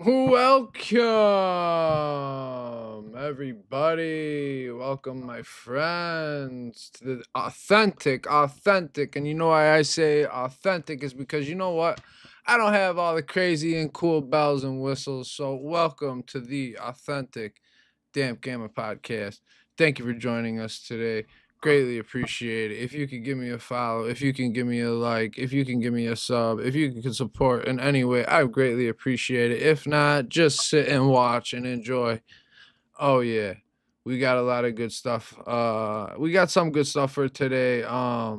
Welcome, everybody. Welcome, my friends, to the authentic. And you know why I say authentic is because you know what? I don't have all the crazy and cool bells and whistles. So, welcome to the authentic Damp Gamma podcast. Thank you for joining us today. Greatly appreciate it. If you could give me a follow, if you can give me a like, if you can give me a sub, if you can support in any way, I greatly appreciate it. If not, just sit and watch and enjoy. Oh yeah. We got a lot of good stuff. We got some good stuff for today. I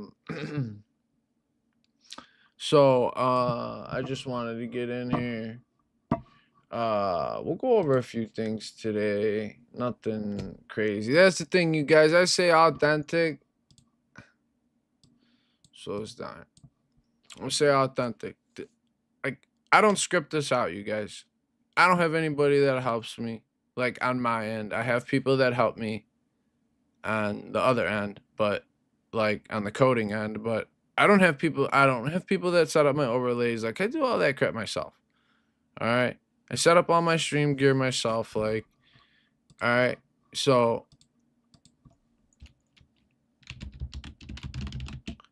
just wanted to get in here. We'll go over a few things today. Nothing crazy. That's the thing, you guys. I say authentic. So it's done. I'm say authentic. Like, I don't script this out, you guys. I don't have anybody that helps me. Like, on my end, I have people that help me on the other end, but like on the coding end. But I don't have people. I don't have people that set up my overlays. Like, I do all that crap myself. All right. I set up all my stream gear myself. Like, all right. So,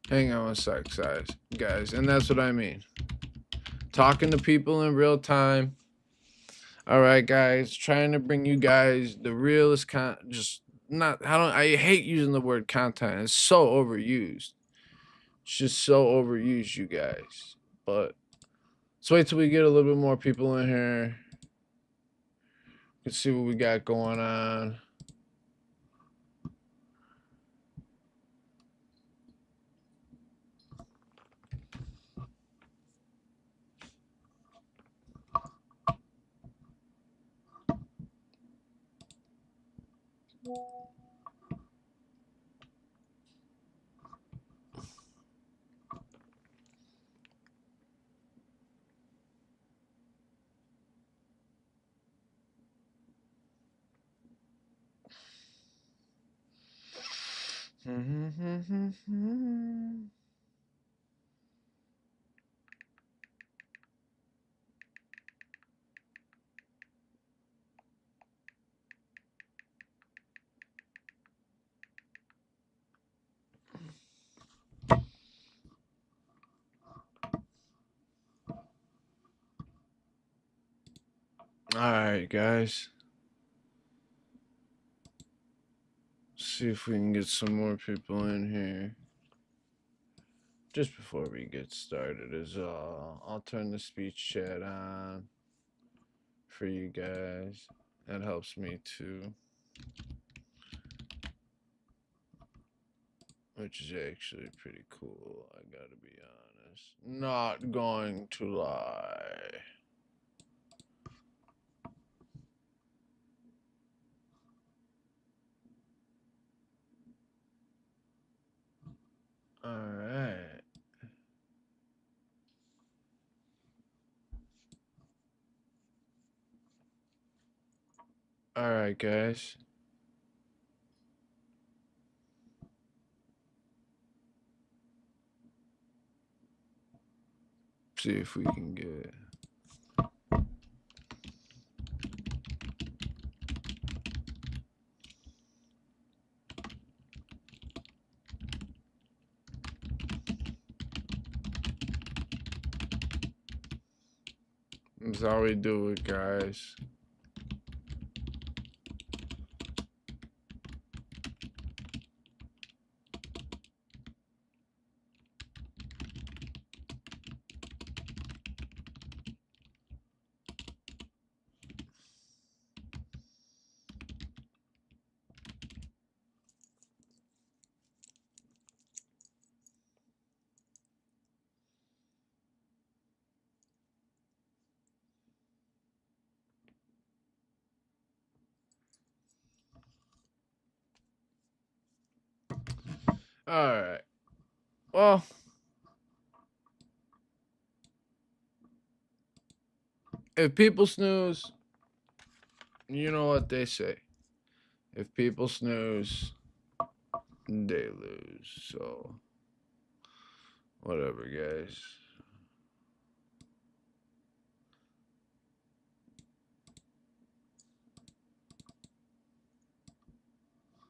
hang on a sec, guys. And that's what I mean. Talking to people in real time. All right, guys. Trying to bring you guys the realest just not, I hate using the word content. It's so overused. It's just so overused, you guys. But let's wait till we get a little bit more people in here. Let's see what we got going on. All right, guys. See if we can get some more people in here. Just before we get started, I'll turn the speech chat on for you guys. That helps me too, which is actually pretty cool. I gotta be honest. Not going to lie. All right. All right, guys. See if we can get. That's how we do it, guys. All right. Well, if people snooze, you know what they say. If people snooze, they lose. So, whatever, guys.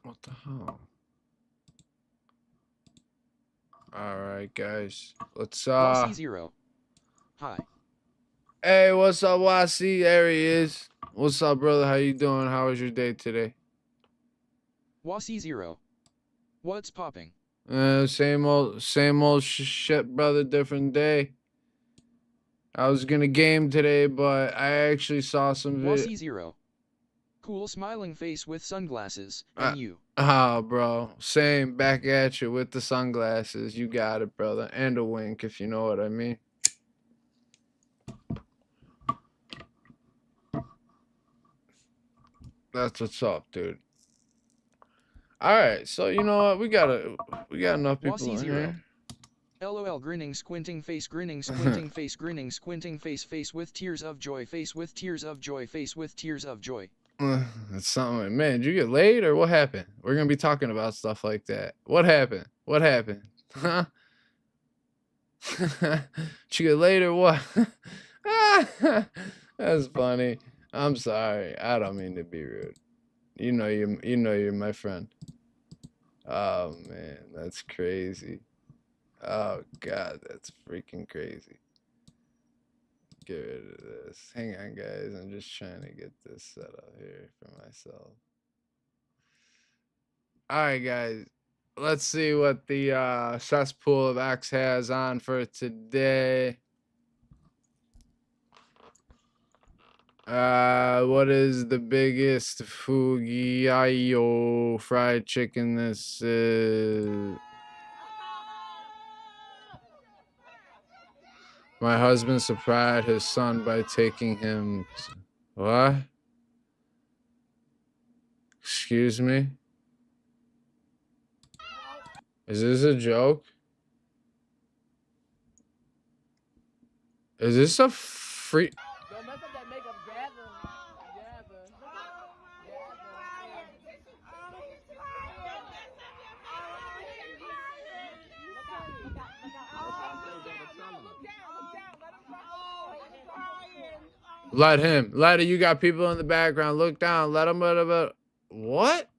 What the hell? Alright, guys. Let's, Wasi Zero. Hi. Hey, what's up, Wasi? There he is. What's up, brother? How you doing? How was your day today? Wasi Zero. What's popping? Same old shit, brother. Different day. I was gonna game today, but I actually saw some video. Wasi Zero. Cool smiling face with sunglasses, and you. Bro. Same. Back at you with the sunglasses. You got it, brother. And a wink, if you know what I mean. That's what's up, dude. All right, so you know what? We got enough people Wasi in Zero. here. LOL grinning squinting face squinting face face with tears of joy face with tears of joy face with tears of joy. That's something. Man, did you get laid or what happened? We're gonna be talking about stuff like that. What happened? What happened? Huh? Did you get laid or what? That's funny. I'm sorry. I don't mean to be rude. You know you're my friend. Oh man, that's crazy. Oh god, that's freaking crazy. Get rid of this. Hang on, guys. I'm just trying to get this set up here for myself. Alright, guys. Let's see what the cesspool of X has on for today. What is the biggest Fugiayo fried chicken this is? My husband surprised his son by taking him. What? Excuse me? Is this a joke? Is this a free? Don't mess up that makeup, gather. Let him. Let it. You got people in the background. Look down. Let him. What?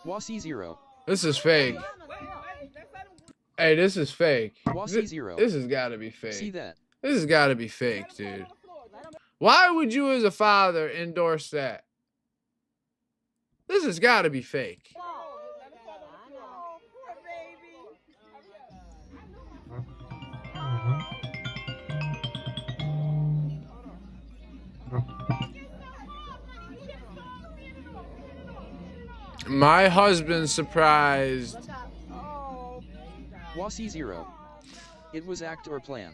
Wasi Zero. This is fake. Hey, this is fake. Wasi Zero. This has got to be fake. See that? This has got to be fake, dude. Why would you, as a father, endorse that? This has got to be fake. My husband surprised. Wasi Zero. It was act or plan.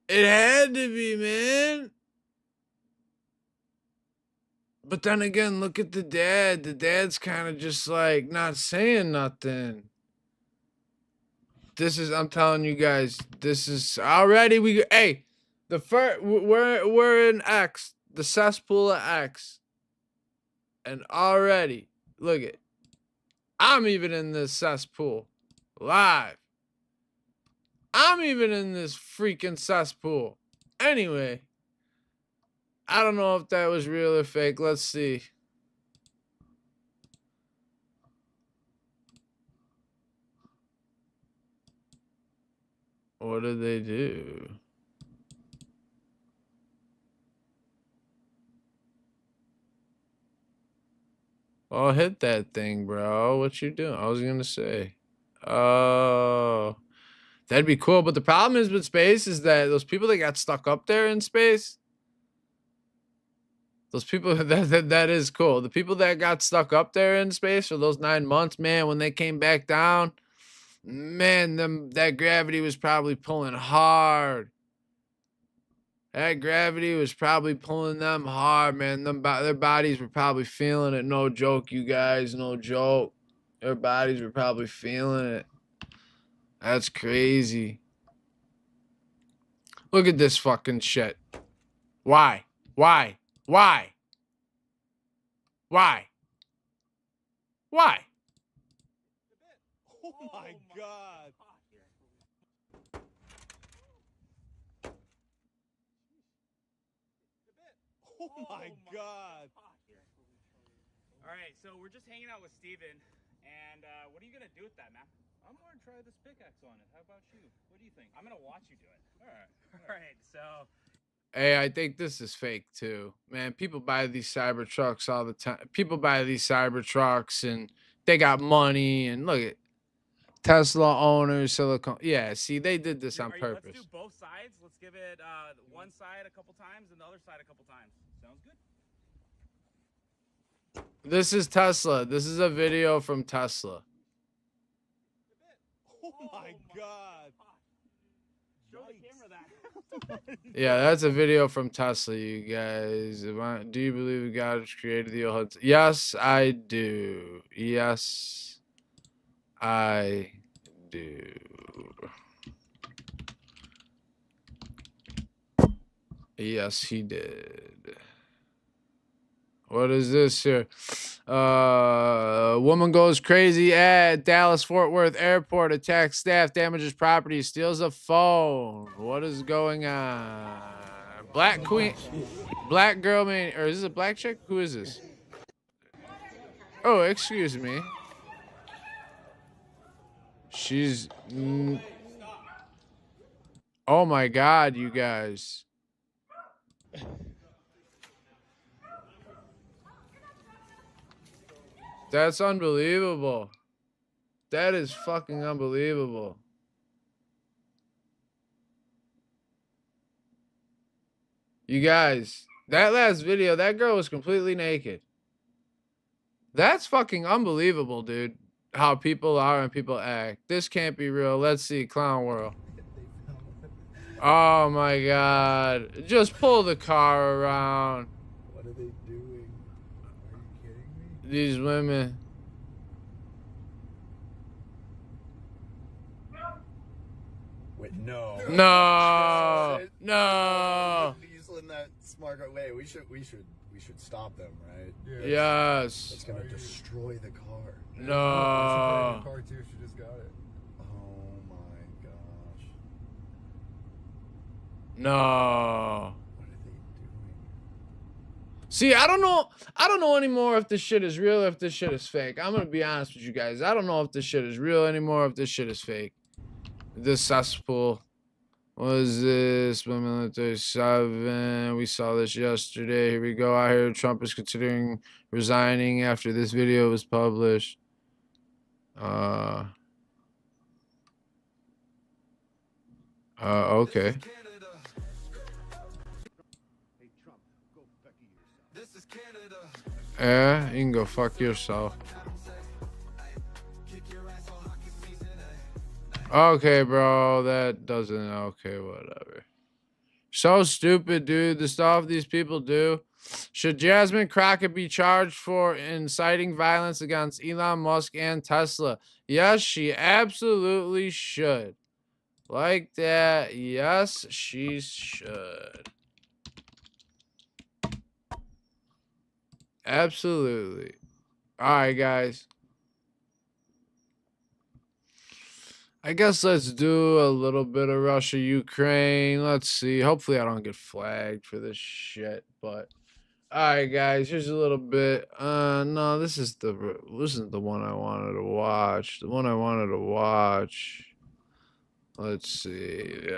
It had to be, man. But then again, look at the dad. The dad's kind of just like not saying nothing. This is, I'm telling you guys, this is already hey, the first we're in X, the cesspool of X. And already, look it. I'm even in this cesspool live. I'm even in this freaking cesspool. Anyway, I don't know if that was real or fake. Let's see. What did they do? Oh, hit that thing, bro. What you doing? I was gonna say. Oh. That'd be cool. But the problem is with space is that those people that got stuck up there in space, those people, that is cool. The people that got stuck up there in space for those 9 months, man, when they came back down, man, that gravity was probably pulling hard. That gravity was probably pulling them hard, man. Their bodies were probably feeling it. No joke, you guys. No joke. Their bodies were probably feeling it. That's crazy. Look at this fucking shit. Why? Why? Why? Why? Why? Oh my god. Oh my God. All right, so we're just hanging out with Steven, and what are you gonna do with that, man? I'm gonna try this pickaxe on it. How about you? What do you think? I'm gonna watch you do it. All right. All right, so Hey, I think this is fake too. Man, people buy these cyber trucks all the time. People buy these cyber trucks and they got money and look at Tesla owners, Silicon. Yeah, see, they did this on let's purpose. do both sides. Let's give it one side a couple times and the other side a couple times. Sounds good. This is Tesla. This is a video from Tesla. Oh my God. Show the camera that. Yeah, that's a video from Tesla, you guys. Do you believe God created the old? Yes, I do. Yes, I do. Yes, he did. What is this here? Woman goes crazy at Dallas Fort Worth Airport, attacks staff, damages property, steals a phone. What is going on? Black queen, black girl, man, or is this a black chick? Who is this? Oh, excuse me. She's. Oh my God, you guys. That's unbelievable. That is fucking unbelievable. You guys, that last video, that girl was completely naked. That's fucking unbelievable, dude. How people are and people act. This can't be real. Let's see, Clown World. Oh my God. Just pull the car around. What are they doing? Are you kidding me? These women. Wait, no. No. No. In that smart way, we should stop them, right? Yes. It's gonna destroy the car. No. Car too. She just got it. Oh my gosh. No. What are they doing? See, I don't know anymore if this shit is real or if this shit is fake. I'm gonna be honest with you guys. I don't know if this shit is real anymore, if this shit is fake. This cesspool. What is this? Women 37. We saw this yesterday. Here we go. I heard Trump is considering resigning after this video was published. Okay. Yeah, you can go fuck yourself. Okay, bro, that doesn't. Okay, whatever. So stupid, dude. The stuff these people do. Should Jasmine Crockett be charged for inciting violence against Elon Musk and Tesla? Yes, she absolutely should. Like that. Yes, she should. Absolutely. All right, guys. I guess let's do a little bit of Russia, Ukraine. Let's see. Hopefully I don't get flagged for this shit, but all right, guys, here's a little bit. No, this isn't the one I wanted to watch. The one I wanted to watch. Let's see.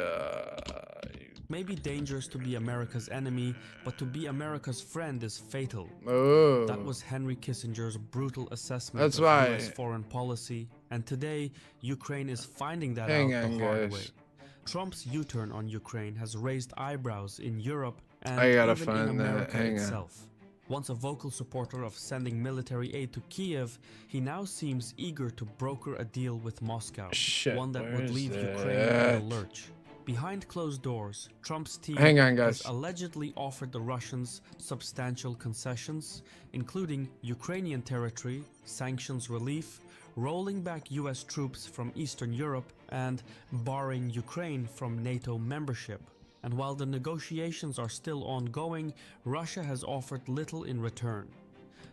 May be dangerous to be America's enemy, but to be America's friend is fatal. Oh. That was Henry Kissinger's brutal assessment That's of why. US foreign policy, and today Ukraine is finding that Hang out on, the hard guys. way. Trump's U-turn on Ukraine has raised eyebrows in Europe and I gotta even find in that. America Hang on. itself. Once a vocal supporter of sending military aid to Kiev, he now seems eager to broker a deal with Moscow, Shit, one that where would is leave that? Ukraine in a lurch. Behind closed doors, Trump's team Hang on, guys. has allegedly offered the Russians substantial concessions, including Ukrainian territory, sanctions relief, rolling back US troops from Eastern Europe, and barring Ukraine from NATO membership. And while the negotiations are still ongoing, Russia has offered little in return.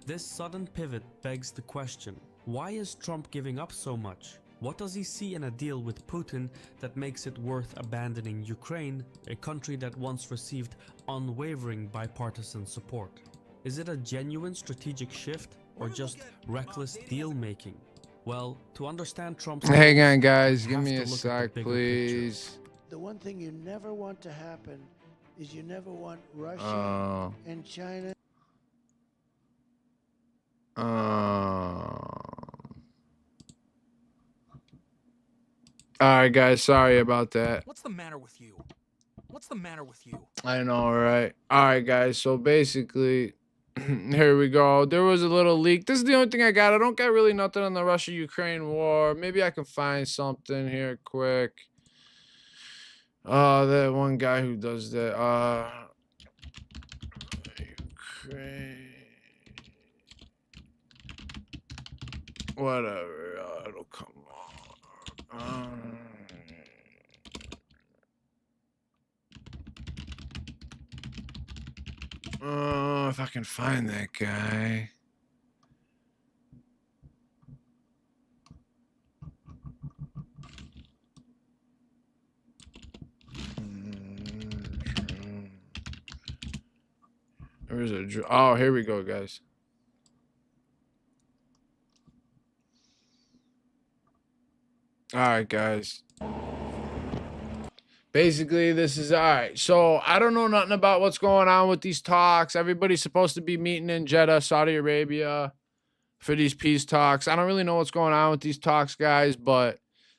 This sudden pivot begs the question, why is Trump giving up so much? What does he see in a deal with Putin that makes it worth abandoning Ukraine, a country that once received unwavering bipartisan support? Is it a genuine strategic shift or just reckless deal-making? Well, to understand Trump's Hang goals, on, guys. we Give have me to a look at the sec, bigger picture. please. The one thing you never want to happen is you never want Russia Oh. and China. Alright, guys. Sorry about that. What's the matter with you? What's the matter with you? I know, right? Alright, guys. So basically, here we go. There was a little leak. This is the only thing I got. I don't got really nothing on the Russia-Ukraine war. Maybe I can find something here quick. That one guy who does that. Ukraine. Whatever. It'll come on. If I can find that guy. Where's a oh, here we go, guys. All right, guys. Basically, this is all right. So I don't know nothing about what's going on with these talks. Everybody's supposed to be meeting in Jeddah, Saudi Arabia, for these peace talks. I don't really know what's going on with these talks, guys, but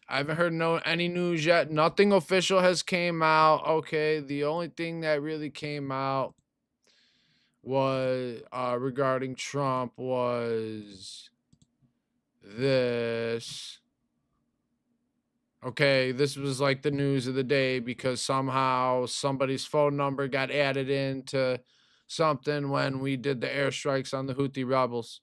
I haven't heard any news yet. Nothing official has came out. Okay, the only thing that really came out was regarding Trump was this. Okay, this was like the news of the day because somehow somebody's phone number got added into something when we did the airstrikes on the Houthi rebels.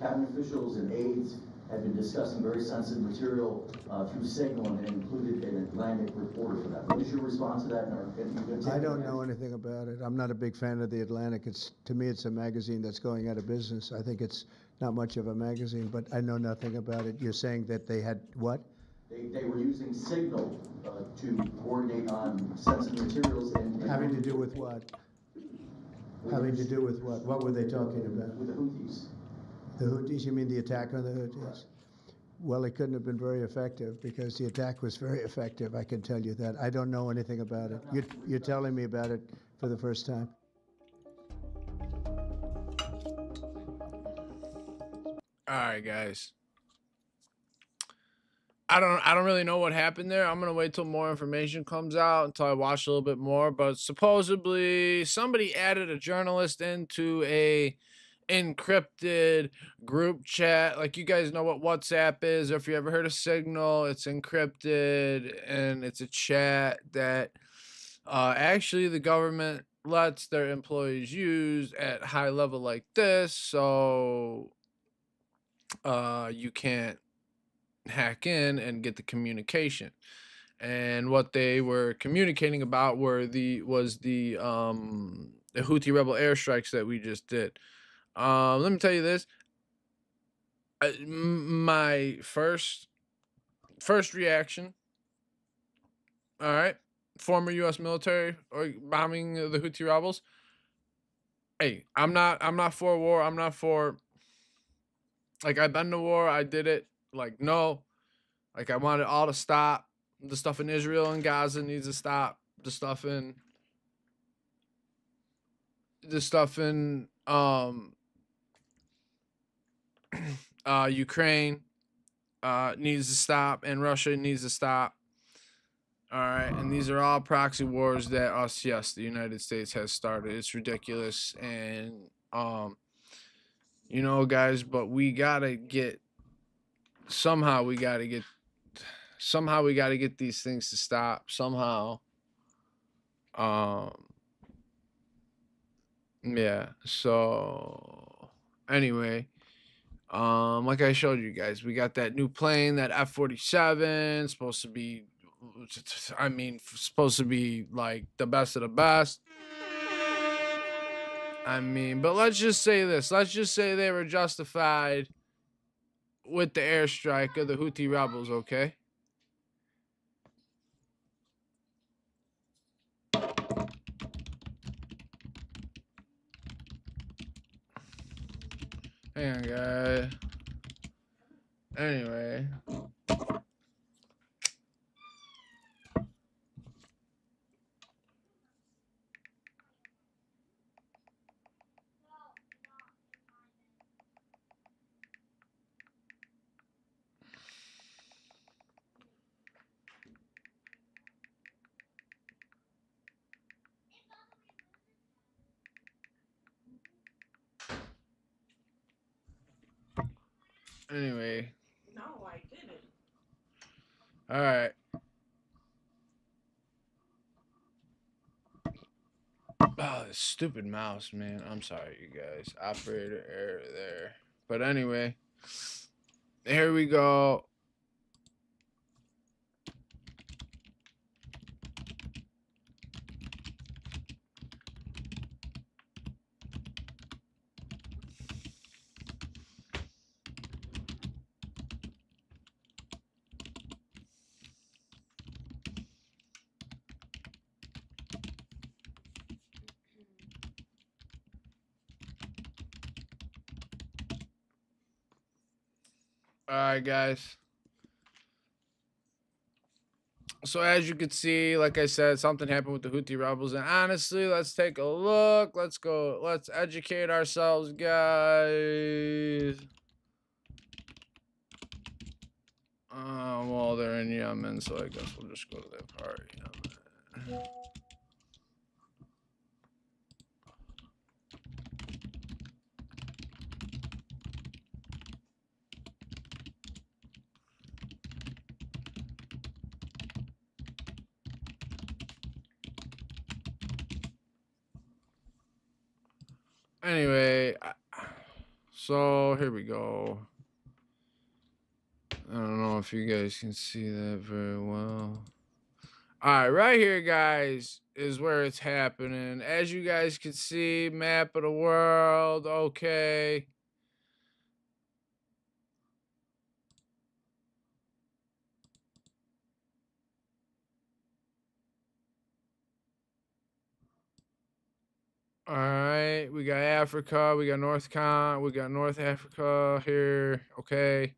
Cabinet officials and aides have been discussing very sensitive material through Signal and included an Atlantic reporter for that. What is your response to that? I don't know anything about it. I'm not a big fan of the Atlantic. To me, it's a magazine that's going out of business. I think it's not much of a magazine, but I know nothing about it. You're saying that they had what? They were using Signal to coordinate on sensitive materials and Having to do with what? Having to do with what? What were they talking about? with the Houthis. The Houthis? You mean the attack on the Houthis? Well, it couldn't have been very effective because the attack was very effective. I can tell you that. I don't know anything about it. You're telling me about it for the first time. All right, guys. I don't really know what happened there. I'm gonna wait till more information comes out until I watch a little bit more. But supposedly somebody added a journalist into a encrypted group chat. Like, you guys know what WhatsApp is, or if you ever heard of Signal, it's encrypted and it's a chat that actually the government lets their employees use at high level like this, so you can't hack in and get the communication. And what they were communicating about was the Houthi rebel airstrikes that we just did. Let me tell you this. My first reaction, all right, former U.S. military or bombing the Houthi rebels. Hey, I'm not for war. I'm not for, like, I've been to war. I did it. Like, no, like, I want it all to stop. The stuff in Israel and Gaza needs to stop. The stuff in Ukraine needs to stop, and Russia needs to stop. All right, and these are all proxy wars that the United States has started. It's ridiculous, and you know, guys, but we gotta get somehow we gotta get these things to stop somehow. Yeah, so anyway, like I showed you guys, we got that new plane, that F-47, supposed to be like the best of the best. I mean, but let's just say this. Let's just say they were justified with the airstrike of the Houthi rebels, okay? Hang on, guys. Anyway. Anyway. No, I didn't. All right. Oh, this stupid mouse, man. I'm sorry, you guys. Operator error there. But anyway, here we go. All right, guys. So as you can see, like I said, something happened with the Houthi rebels. And honestly, let's take a look. Let's go. Let's educate ourselves, guys. Well, they're in Yemen, so I guess we'll just go to that part. Yemen. Anyway, so here we go. I don't know if you guys can see that very well. All right, right here, guys, is where it's happening. As you guys can see, map of the world. Okay. All right, we got Africa, we got we got North Africa here. Okay.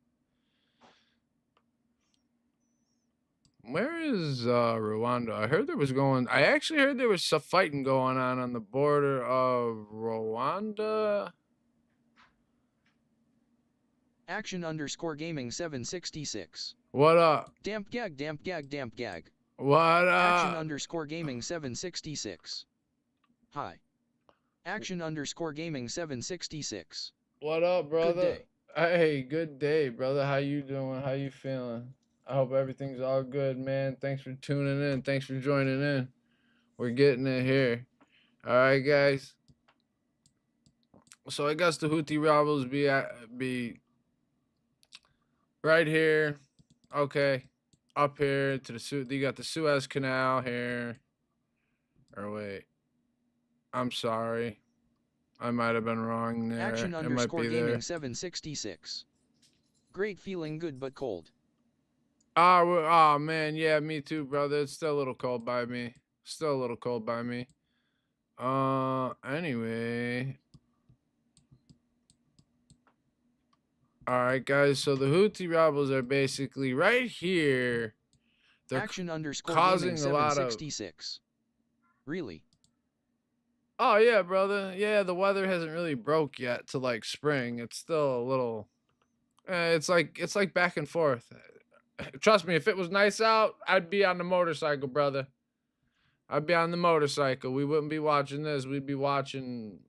Where is Rwanda? I actually heard there was some fighting going on the border of Rwanda. Action_gaming 766. What up? Damp gag. What up? Action_gaming 766. Hi. Action_gaming 766. What up, brother? Good day. Hey, good day, brother. How you doing? How you feeling? I hope everything's all good, man. Thanks for tuning in. Thanks for joining in. We're getting it here. All right, guys. So I guess the Houthi rebels be right here. Okay. Up here to you got the Suez Canal here. Or wait. I'm sorry. I might have been wrong there. Action_gaming 766. Great, feeling good but cold. Oh, man, yeah, me too, brother. It's still a little cold by me. Anyway. All right, guys. So the Houthi rebels are basically right here. They're causing a lot of. Really? Oh yeah, brother. Yeah, the weather hasn't really broke yet to like spring. It's still a little. It's like back and forth. Trust me, if it was nice out, I'd be on the motorcycle, brother. I'd be on the motorcycle. We wouldn't be watching this. We'd be watching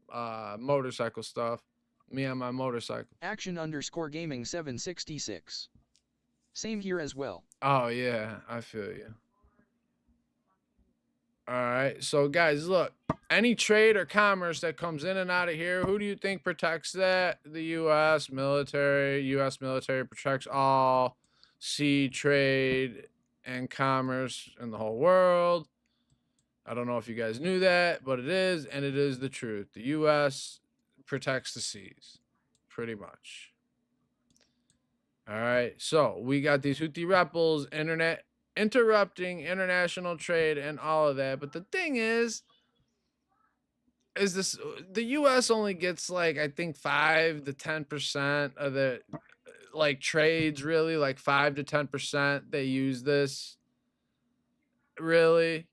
motorcycle stuff. Me on my motorcycle. Action_gaming 766. Same here as well. Oh yeah, I feel you. All right, so guys, look. Any trade or commerce that comes in and out of here, who do you think protects that? The U.S. military. U.S. military protects all sea trade and commerce in the whole world. I don't know if you guys knew that, but it is, and it is the truth. The U.S. protects the seas, pretty much. All right. So we got these Houthi rebels, internet interrupting international trade and all of that. But the thing is this the US only gets like I think 5 to 10% of the like trades, really, like 5 to 10% they use this really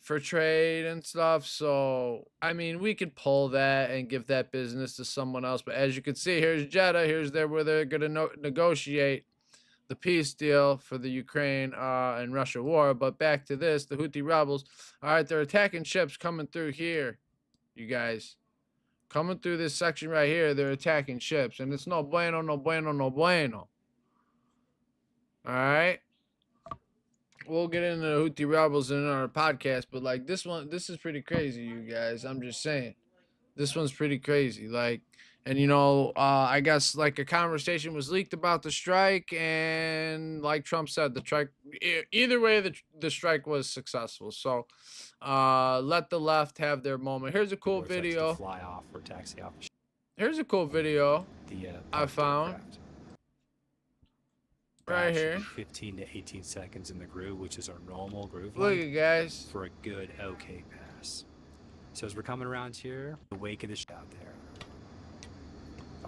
for trade and stuff. So I mean, we could pull that and give that business to someone else. But as you can see, here's Jeddah. Here's there where they're going to negotiate the peace deal for the Ukraine and Russia war. But back to this, the Houthi rebels. All right, they're attacking ships coming through here, you guys. Coming through this section right here, they're attacking ships. And it's no bueno, no bueno, no bueno. All right. We'll get into the Houthi rebels in our podcast, but like this is pretty crazy, you guys. I'm just saying. This one's pretty crazy. Like, and you know, I guess like a conversation was leaked about the strike, and like Trump said, the strike, either way, the strike was successful. So, let the left have their moment. Here's a cool video. Fly off or taxi off. Here's a cool video I found. Right here. 15 to 18 seconds in the groove, which is our normal groove. Look at guys. For a good okay pass. So as we're coming around here, the wake of the shot there.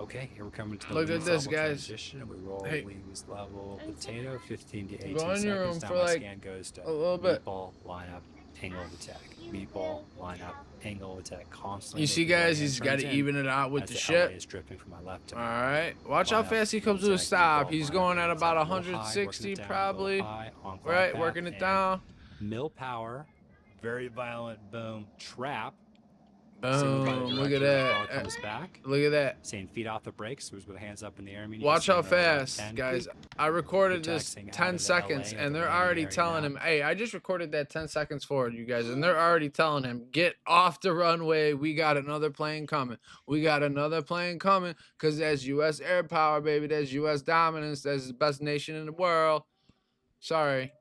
Okay, here we're coming to the look at this, guys. Transition, and we roll wings level potato 15 to 18 go in your room seconds. for now my like scan goes to a little bit. Meatball, lineup, angle of attack. Meatball, lineup, angle of attack, constantly. You see, guys, he's got to even it out with the shit. Is dripping from my left to all right, watch how fast he comes to a stop. He's going at about 160 probably. Right, working it down. Mill power, very violent boom, trap. Boom, look at that. Comes back. Look at that. Saying feet off the brakes, with hands up in the air. Watch how fast, guys. I recorded this 10 seconds, and they're already telling him, hey, I just recorded that 10 seconds forward, you guys, and they're already telling him, get off the runway. We got another plane coming. We got another plane coming, because that's U.S. air power, baby. That's U.S. dominance. That's the best nation in the world. Sorry.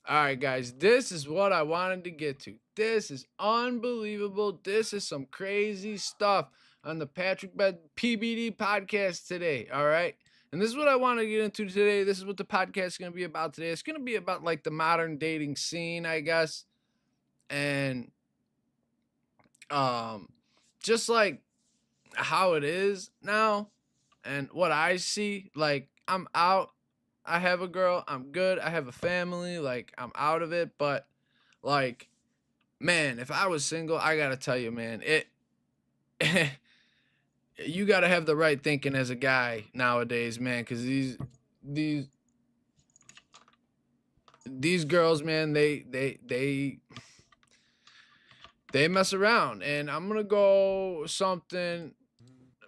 All right, guys, this is what I wanted to get to. This is unbelievable. This is some crazy stuff on the Patrick Bed PBD podcast today, all right? And this is what I want to get into today. This is what the podcast is going to be about today. It's going to be about, like, the modern dating scene, I guess. And just, like, how it is now and what I see. Like, I'm out. I have a girl. I'm good. I have a family. Like, I'm out of it. But, like, man, if I was single, I got to tell you, man, you got to have the right thinking as a guy nowadays, man, because these girls, man, they mess around. And I'm going to go something.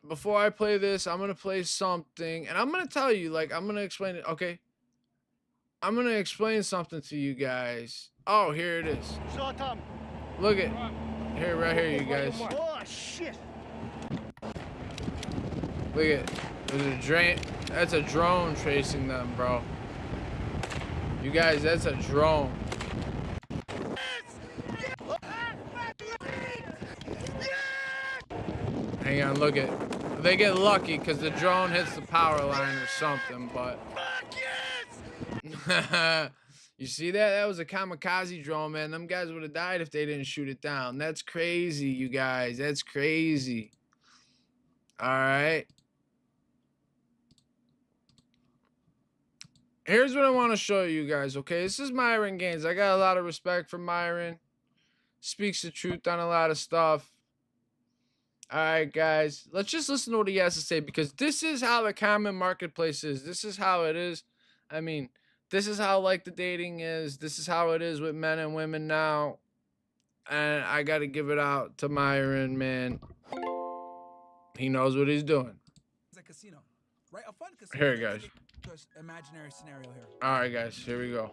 Before I play this, I'm going to play something, and I'm going to tell you, like, I'm going to explain it, okay? I'm going to explain something to you guys. Oh, here it is. Look at, here, right here, you guys. Oh, shit. Look at, that's a drone chasing them, bro. You guys, that's a drone. Hang on, look at, they get lucky because the drone hits the power line or something, but you see that? That was a kamikaze drone, man. Them guys would have died if they didn't shoot it down. That's crazy, you guys. That's crazy. All right. Here's what I want to show you guys, okay? This is Myron Gaines. I got a lot of respect for Myron. Speaks the truth on a lot of stuff. All right, guys, let's just listen to what he has to say, because this is how the common marketplace is. This is how it is. I mean, this is how, like, the dating is. This is how it is with men and women now. And I got to give it out to Myron, man. He knows what he's doing. It's a casino, right? A fun casino. Here, guys. Just imaginary scenario here. All right, guys, here we go.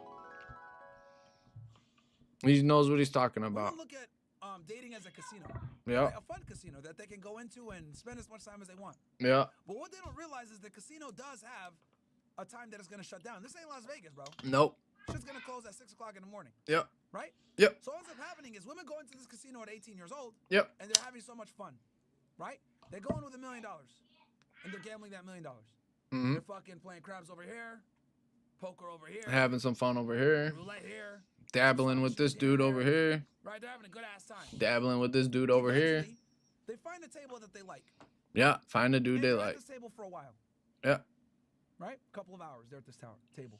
He knows what he's talking about. Look at dating as a casino. Yeah. Right? A fun casino that they can go into and spend as much time as they want. Yeah. But what they don't realize is the casino does have a time that it's going to shut down. This ain't Las Vegas, bro. Nope. Shit's going to close at 6 o'clock in the morning. Yep. Right? Yep. So what ends up happening is women go into this casino at 18 years old. Yep. And they're having so much fun. Right? They go in with $1 million. and they're gambling that $1 million. Mm-hmm. They're fucking playing craps over here, poker over here, Having some fun over here. roulette here, Dabbling with this dude over here. right? They're having a good ass time. Dabbling with this dude over here. Eventually, they find a table that they like. Yeah, find a dude And they they're like. at this table for a while. Yeah. Right? A couple of hours. They're at this table.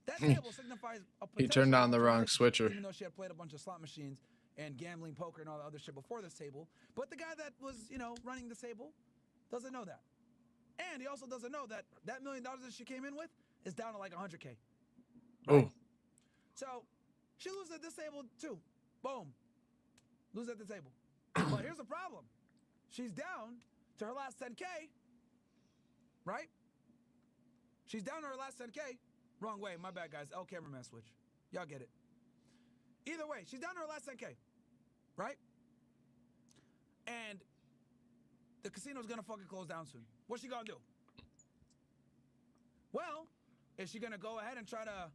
That table signifies a He potential turned on the wrong relationship, switcher. Even though she had played a bunch of slot machines and gambling, poker, and all the other shit before this table. But the guy that was, running the table doesn't know that. And he also doesn't know that that $1 million that she came in with is down to like $100K. Right? Oh. So she loses at this table too. Boom. Lose at the table. But here's the problem. She's down to her last 10K. Right? She's down to her last 10K. Wrong way. My bad, guys. L cameraman switch. Y'all get it. Either way, she's down to her last 10K. Right? And the casino's gonna fucking close down soon. What's she gonna do? Well, is she gonna go ahead and try to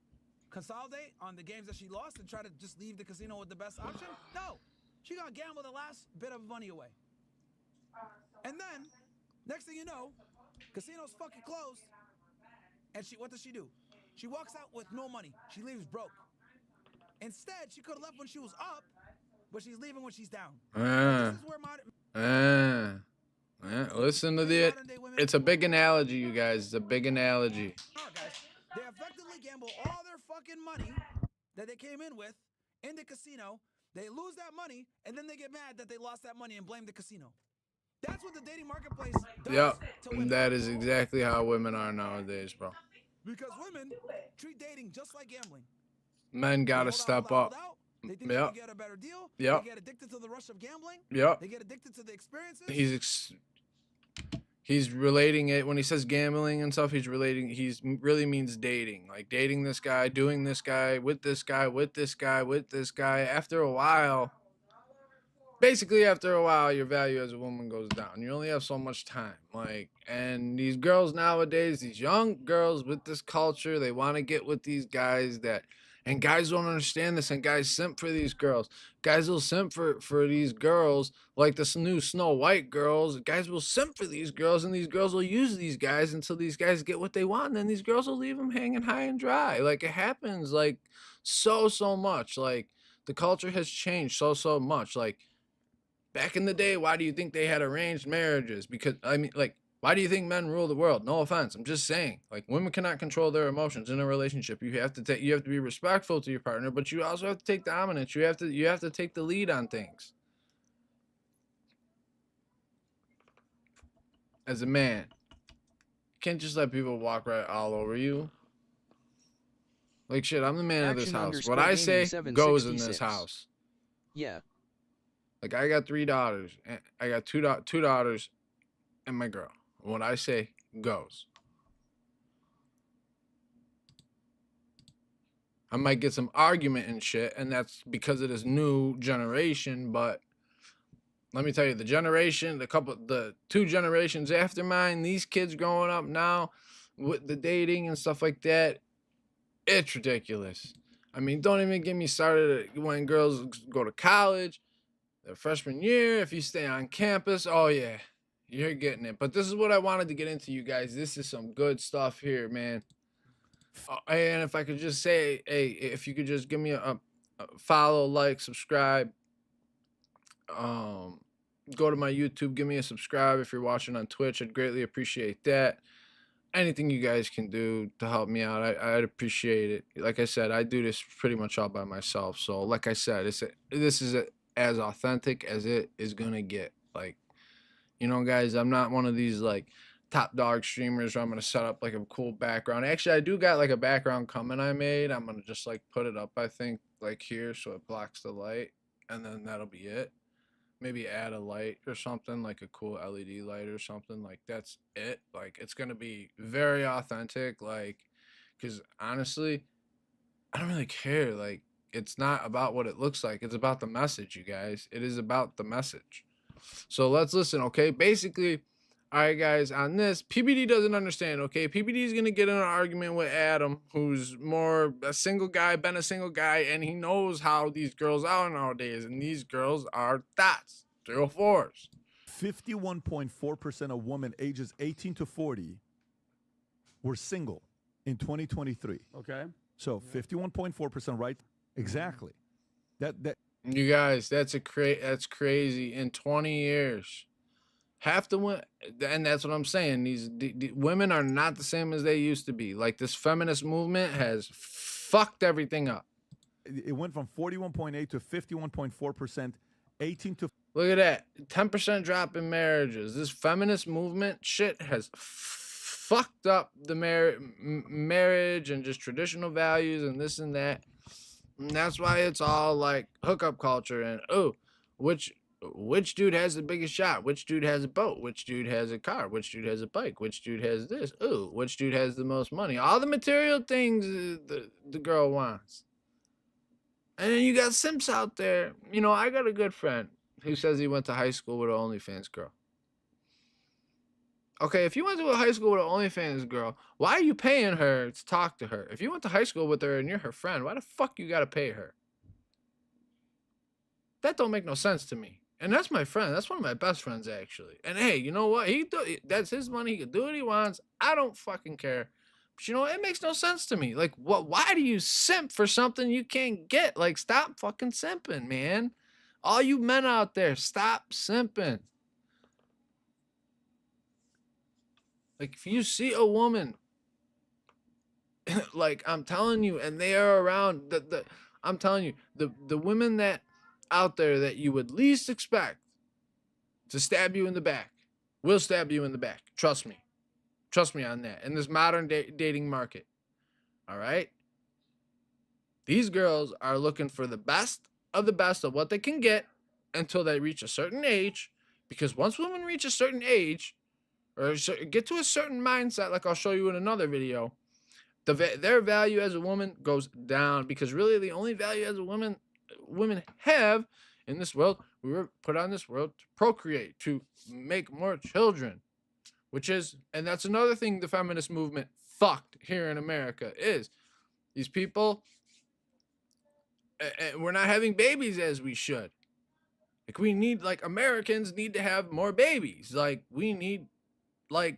consolidate on the games that she lost and try to just leave the casino with the best option? No. She's gonna gamble the last bit of money away. And then, next thing you know, casino's fucking closed. And what does she do? She walks out with no money. She leaves broke. Instead, she could have left when she was up, but she's leaving when she's down. This is where Listen to the. It's a big analogy, you guys. It's a big analogy. Alright, guys. They effectively gamble all their fucking money that they came in with in the casino. They lose that money, and then they get mad that they lost that money and blame the casino. That's what the dating marketplace does to women. That is exactly how women are nowadays, bro. Because women treat dating just like gambling. Men gotta step up. They think they can get a better deal. They get addicted to the rush of gambling. They get addicted to the experiences. He's relating it when he says gambling and stuff. He's really means dating, like dating this guy, doing this guy, with this guy, with this guy, with this guy. After a while, your value as a woman goes down. You only have so much time. And these girls nowadays, these young girls with this culture, they want to get with these guys and guys don't understand this, and guys simp for these girls. Guys will simp for these girls, like this new Snow White girls. Guys will simp for these girls, and these girls will use these guys until these guys get what they want, and then these girls will leave them hanging high and dry. It happens, so much. The culture has changed so much. Back in the day, why do you think they had arranged marriages? Because, why do you think men rule the world? No offense. I'm just saying. Women cannot control their emotions in a relationship. You have to be respectful to your partner, but you also have to take dominance. You have to take the lead on things. As a man, you can't just let people walk right all over you. Shit, I'm the man of this house. What I say goes in this house. Yeah. I got 3 daughters. And I got two daughters and my girl. What I say goes. I might get some argument and shit, and that's because of this new generation, but let me tell you, the 2 generations after mine, these kids growing up now with the dating and stuff like that, it's ridiculous. Don't even get me started when girls go to college, their freshman year, if you stay on campus, oh yeah, you're getting it. But this is what I wanted to get into, you guys. This is some good stuff here, man. And if I could just say, hey, if you could just give me a follow, like, subscribe, go to my YouTube, give me a subscribe. If you're watching on Twitch, I'd greatly appreciate that. Anything you guys can do to help me out, I'd appreciate it. Like I said, I do this pretty much all by myself. So like I said, this is as authentic as it is gonna get. Guys, I'm not one of these top dog streamers where I'm gonna set up a cool background. Actually, I do got a background coming I made. I'm gonna just put it up, I think, here, so it blocks the light, and then that'll be it. Maybe add a light or something, a cool LED light or something. That's it. It's gonna be very authentic, because honestly, I don't really care. It's not about what it looks like. It's about the message, you guys. It is about the message. So let's listen, okay? Basically, all right, guys, on this, PBD doesn't understand, okay? PBD is going to get in an argument with Adam, who's more a single guy, been a single guy, and he knows how these girls are nowadays, and these girls are dots, 304s. 51.4% of women ages 18 to 40 were single in 2023. Okay. So 51.4%, right? Exactly. That You guys, that's crazy. In 20 years, half the women, and that's what I'm saying. The women are not the same as they used to be. Like, this feminist movement has fucked everything up. it went from 41.8 to 51.4%, 18 to. Look at that, 10% drop in marriages. This feminist movement shit has fucked up the marriage and just traditional values and this and that. And that's why it's all like hookup culture and which dude has the biggest shot? Which dude has a boat? Which dude has a car? Which dude has a bike? Which dude has this? Which dude has the most money? All the material things the girl wants. And then you got simps out there. You know, I got a good friend who says he went to high school with an OnlyFans girl. Okay, if you went to a high school with an OnlyFans girl, why are you paying her to talk to her? If you went to high school with her and you're her friend, why the fuck you gotta pay her? That don't make no sense to me. And that's my friend. That's one of my best friends, actually. And hey, you know what? That's his money. He can do what he wants. I don't fucking care. But you know what? It makes no sense to me. Like, why do you simp for something you can't get? Like, stop fucking simping, man. All you men out there, stop simping. Like, if you see a woman, like, I'm telling you, and they are around, I'm telling you, the women that out there that you would least expect to stab you in the back will stab you in the back. Trust me. Trust me on that. In this modern dating market. All right? These girls are looking for the best of what they can get until they reach a certain age. Because once women reach a certain age, or get to a certain mindset, like I'll show you in another video, their value as a woman goes down. Because really, the only value as a women have in this world, we were put on this world to procreate, to make more children. And that's another thing the feminist movement fucked here in America is these people, we're not having babies as we should. Like, Americans need to have more babies. Like, we need, like,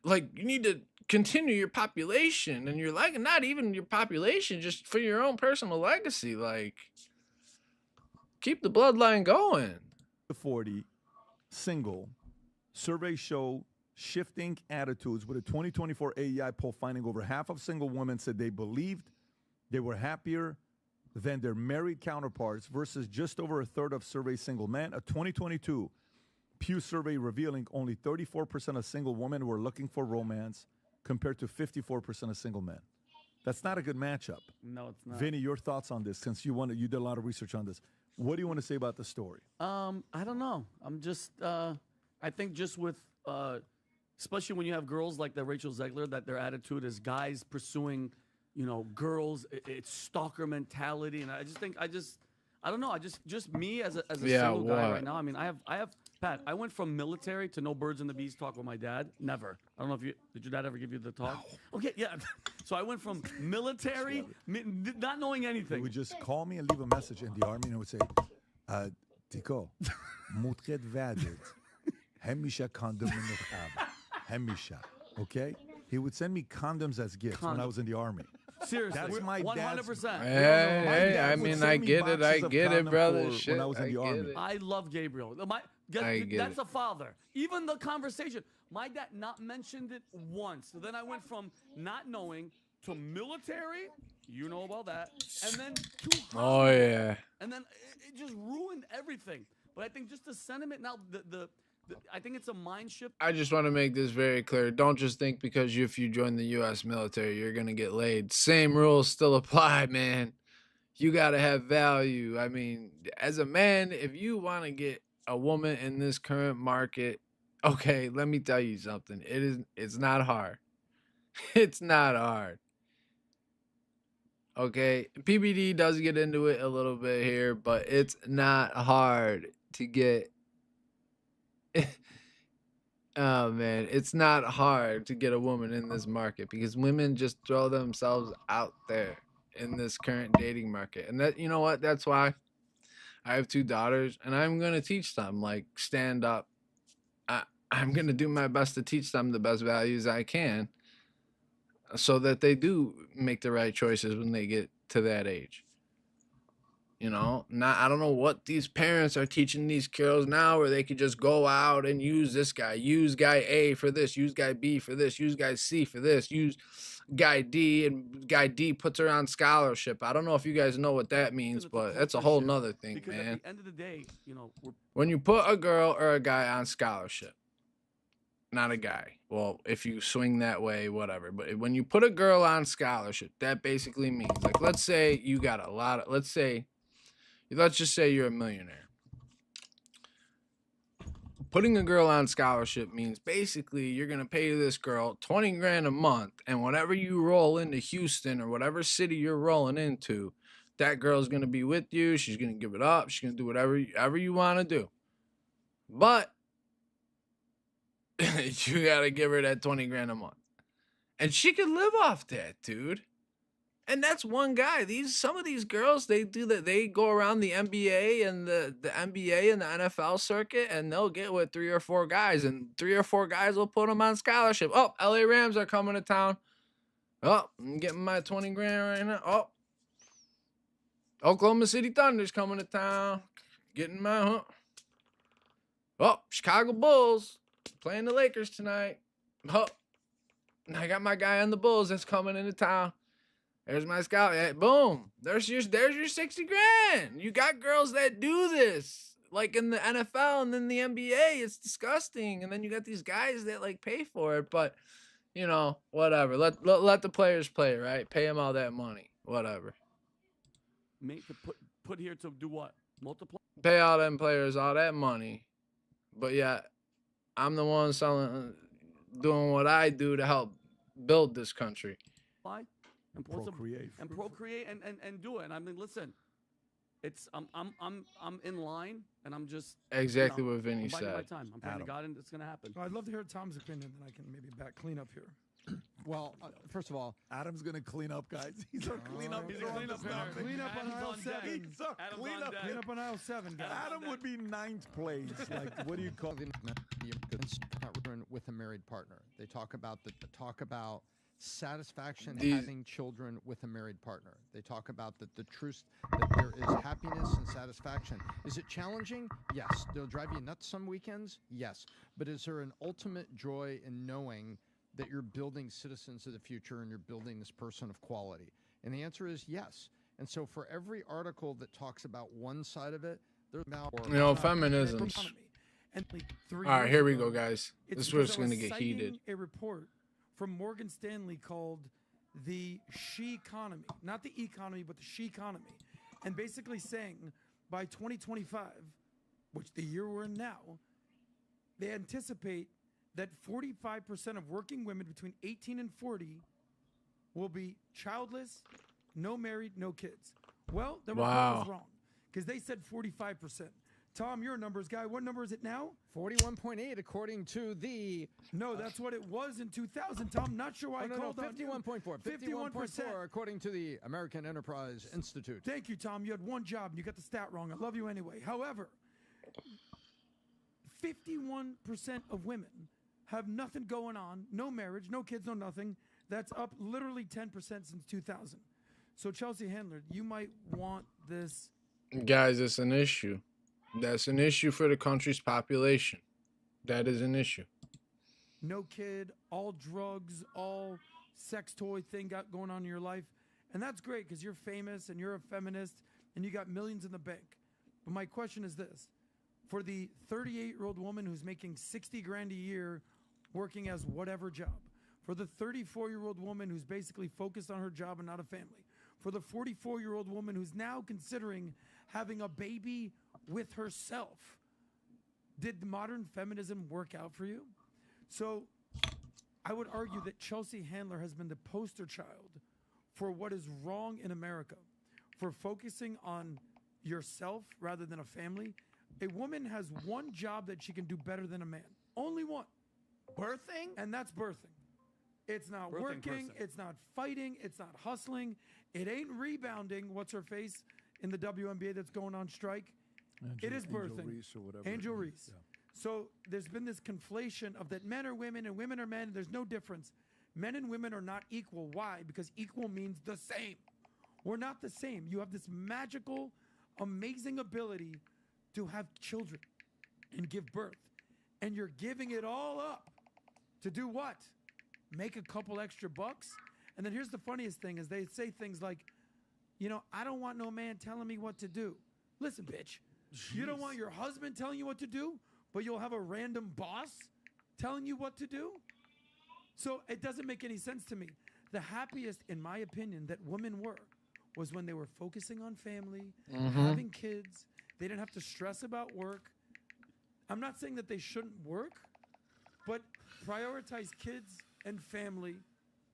like, you need to continue your population, and you're like, not even your population, just for your own personal legacy. Like, keep the bloodline going. 40, single. Surveys show shifting attitudes with a 2024 AEI poll finding over half of single women said they believed they were happier than their married counterparts versus just over a third of surveyed single men. A 2022 Pew survey revealing only 34% of single women were looking for romance compared to 54% of single men. That's not a good matchup. No, it's not. Vinny, your thoughts on this, since you did a lot of research on this. What do you want to say about the story? I don't know. I'm just, I think just with, especially when you have girls like that Rachel Zegler, that their attitude is guys pursuing, girls, it's stalker mentality. And I just think, I don't know. just me as a single guy right now. I mean, I have, Pat, I went from military to no birds and the bees talk with my dad. Never. I don't know if did your dad ever give you the talk? No. Okay, yeah. So I went from military, not knowing anything. He would just call me and leave a message in the army, and it would say, Tico, mutret vadet, hemisha condom hemisha. Okay? He would send me condoms as gifts when I was in the army. Seriously, that's my 100%. Hey, I mean, I get it, brother. Shit, when I was in the army. I love Gabriel. That's a father. Even the conversation, my dad not mentioned it once. So then I went from not knowing to military. You know about that, and then to oh yeah, and then it just ruined everything. But I think just the sentiment now, I think it's a mind shift. I just want to make this very clear. Don't just think because if you join the U.S. military, you're going to get laid. Same rules still apply, man. You got to have value. I mean, as a man, if you want to get a woman in this current market, okay, let me tell you something. It's not hard. It's not hard. Okay, PBD does get into it a little bit here, but it's not hard to get. Oh man, it's not hard to get a woman in this market because women just throw themselves out there in this current dating market. And that, you know what? That's why I have 2 daughters, and I'm gonna teach them, like, stand up. I'm gonna do my best to teach them the best values I can, so that they do make the right choices when they get to that age. You know, not I don't know what these parents are teaching these girls now, where they could just go out and use guy A for this, use guy B for this, use guy C for this, use guy D, and guy D puts her on scholarship. I don't know if you guys know what that means, but that's a whole nother thing, because man. at the end of the day, you know, When you put a girl or a guy on scholarship, not a guy. Well, if you swing that way, whatever. But when you put a girl on scholarship, that basically means, like, let's say you got a lot of, let's just say you're a millionaire. Putting a girl on scholarship means basically you're going to pay this girl 20 grand a month, and whenever you roll into Houston or whatever city you're rolling into, that girl's going to be with you. She's going to give it up. She's going to do whatever you want to do. But you got to give her that 20 grand a month. And she could live off that, dude. And that's one guy. Some of these girls, they do that. They go around the NBA and the NBA and the NFL circuit, and they'll get with 3 or 4 guys, and 3 or 4 guys will put them on scholarship. Oh, LA Rams are coming to town. Oh, I'm getting my 20 grand right now. Oh, Oklahoma City Thunder's coming to town. Getting my Oh, Chicago Bulls playing the Lakers tonight. Oh, I got my guy on the Bulls that's coming into town. There's my scout. Hey, boom. There's your 60 grand. You got girls that do this, like in the NFL and then the NBA. It's disgusting. And then you got these guys that like pay for it. But you know, whatever. Let the players play, right? Pay them all that money. Whatever. Make to put here to do what? Multiply. Pay all them players all that money. But yeah, I'm the one doing what I do to help build this country. And procreate and do it. And I mean, listen, it's I'm in line, and I'm just exactly what Vinny I'm biding my said. time. I'm praying to God, and it's gonna happen. Well, I'd love to hear Tom's opinion, then I can maybe clean up here. Well, first of all, Adam's gonna clean up, guys. He's our cleanup. He's a cleanup guy. Clean up on aisle 7. He's our cleanup. Clean up on aisle 7, guys. Adam would be 9th place. Like, what do you call it? With a married partner, they talk about satisfaction These- having children with a married partner. They talk about the truth that there is happiness and satisfaction. Is it challenging? Yes. They'll drive you nuts some weekends? Yes. But is there an ultimate joy in knowing that you're building citizens of the future and you're building this person of quality? And the answer is yes. And so for every article that talks about one side of it, there's about feminism's. And like 3 All right, years here we ago, go, guys. it's This is where it's because I going to was get heated. citing a report from Morgan Stanley called the she economy, not the economy, but the she economy, and basically saying by 2025, which the year we're in now, they anticipate that 45% of working women between 18 and 40 will be childless, no married, no kids. Well, the report was wrong because they said 45%. Tom, you're a numbers guy. What number is it now? 41.8 according to the... No, that's what it was in 2000, Tom. Not sure why I called on you. 51.4. 51.4 according to the American Enterprise Institute. Thank you, Tom. You had one job and you got the stat wrong. I love you anyway. However, 51% of women have nothing going on, no marriage, no kids, no nothing. That's up literally 10% since 2000. So, Chelsea Handler, you might want this. Guys, it's an issue. That's an issue for the country's population. That is an issue. No kid, all drugs, all sex toy thing got going on in your life. And that's great because you're famous and you're a feminist and you got millions in the bank. But my question is this. For the 38-year-old woman who's making 60 grand a year working as whatever job, for the 34-year-old woman who's basically focused on her job and not a family, for the 44-year-old woman who's now considering having a baby with herself, did modern feminism work out for you? So I would argue that Chelsea Handler has been the poster child for what is wrong in America, for focusing on yourself rather than a family. A woman has one job that she can do better than a man. Only one. Birthing? And that's birthing. It's not Birthing working. person. It's not fighting. It's not hustling. It ain't rebounding. What's her face in the WNBA that's going on strike? It is Angel birthing. Reese or whatever. Angel Reese. Yeah. So there's been this conflation of that men are women and women are men. There's no difference. Men and women are not equal. Why? Because equal means the same. We're not the same. You have this magical, amazing ability to have children and give birth. And you're giving it all up to do what? Make a couple extra bucks? And then here's the funniest thing is they say things like, you know, I don't want no man telling me what to do. Listen, bitch, you don't want your husband telling you what to do, but you'll have a random boss telling you what to do? So it doesn't make any sense to me. The happiest, in my opinion, that women were was when they were focusing on family, having kids. They didn't have to stress about work. I'm not saying that they shouldn't work, but prioritize kids and family.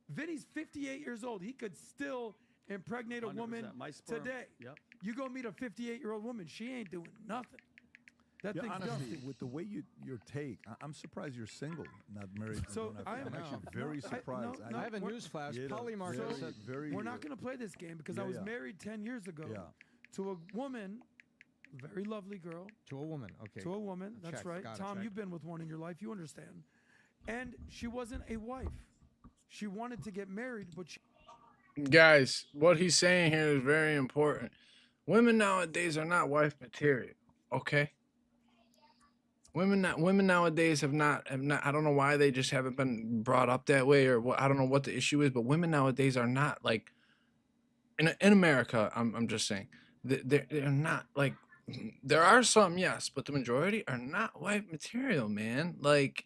Vinny's 58 years old. He could still impregnate a woman 100%. My sperm. today. Yep. You go meet a 58-year-old woman, she ain't doing nothing. That Yeah, thing's honestly, dusty. with the way your take, I'm surprised you're single, not married. and So don't have I kids. am I'm actually no, very no, surprised. no, I have a we're- newsflash. Yeah, Polymarket very, said very, We're not going to play this game because I Yeah, was yeah. married 10 years ago Yeah. to a woman, very lovely girl, to a woman. Okay. to a woman. That's Check. right. Got it. Tom, Check. you've been with one in your life. You understand. And she wasn't a wife. She wanted to get married, but she Guys, what he's saying here is very important. Women nowadays are not wife material. Okay. Women nowadays have not. I don't know why they just haven't been brought up that way, or what. I don't know what the issue is, but women nowadays are not like in America. I'm just saying they're not like. There are some, yes, but the majority are not wife material, man. Like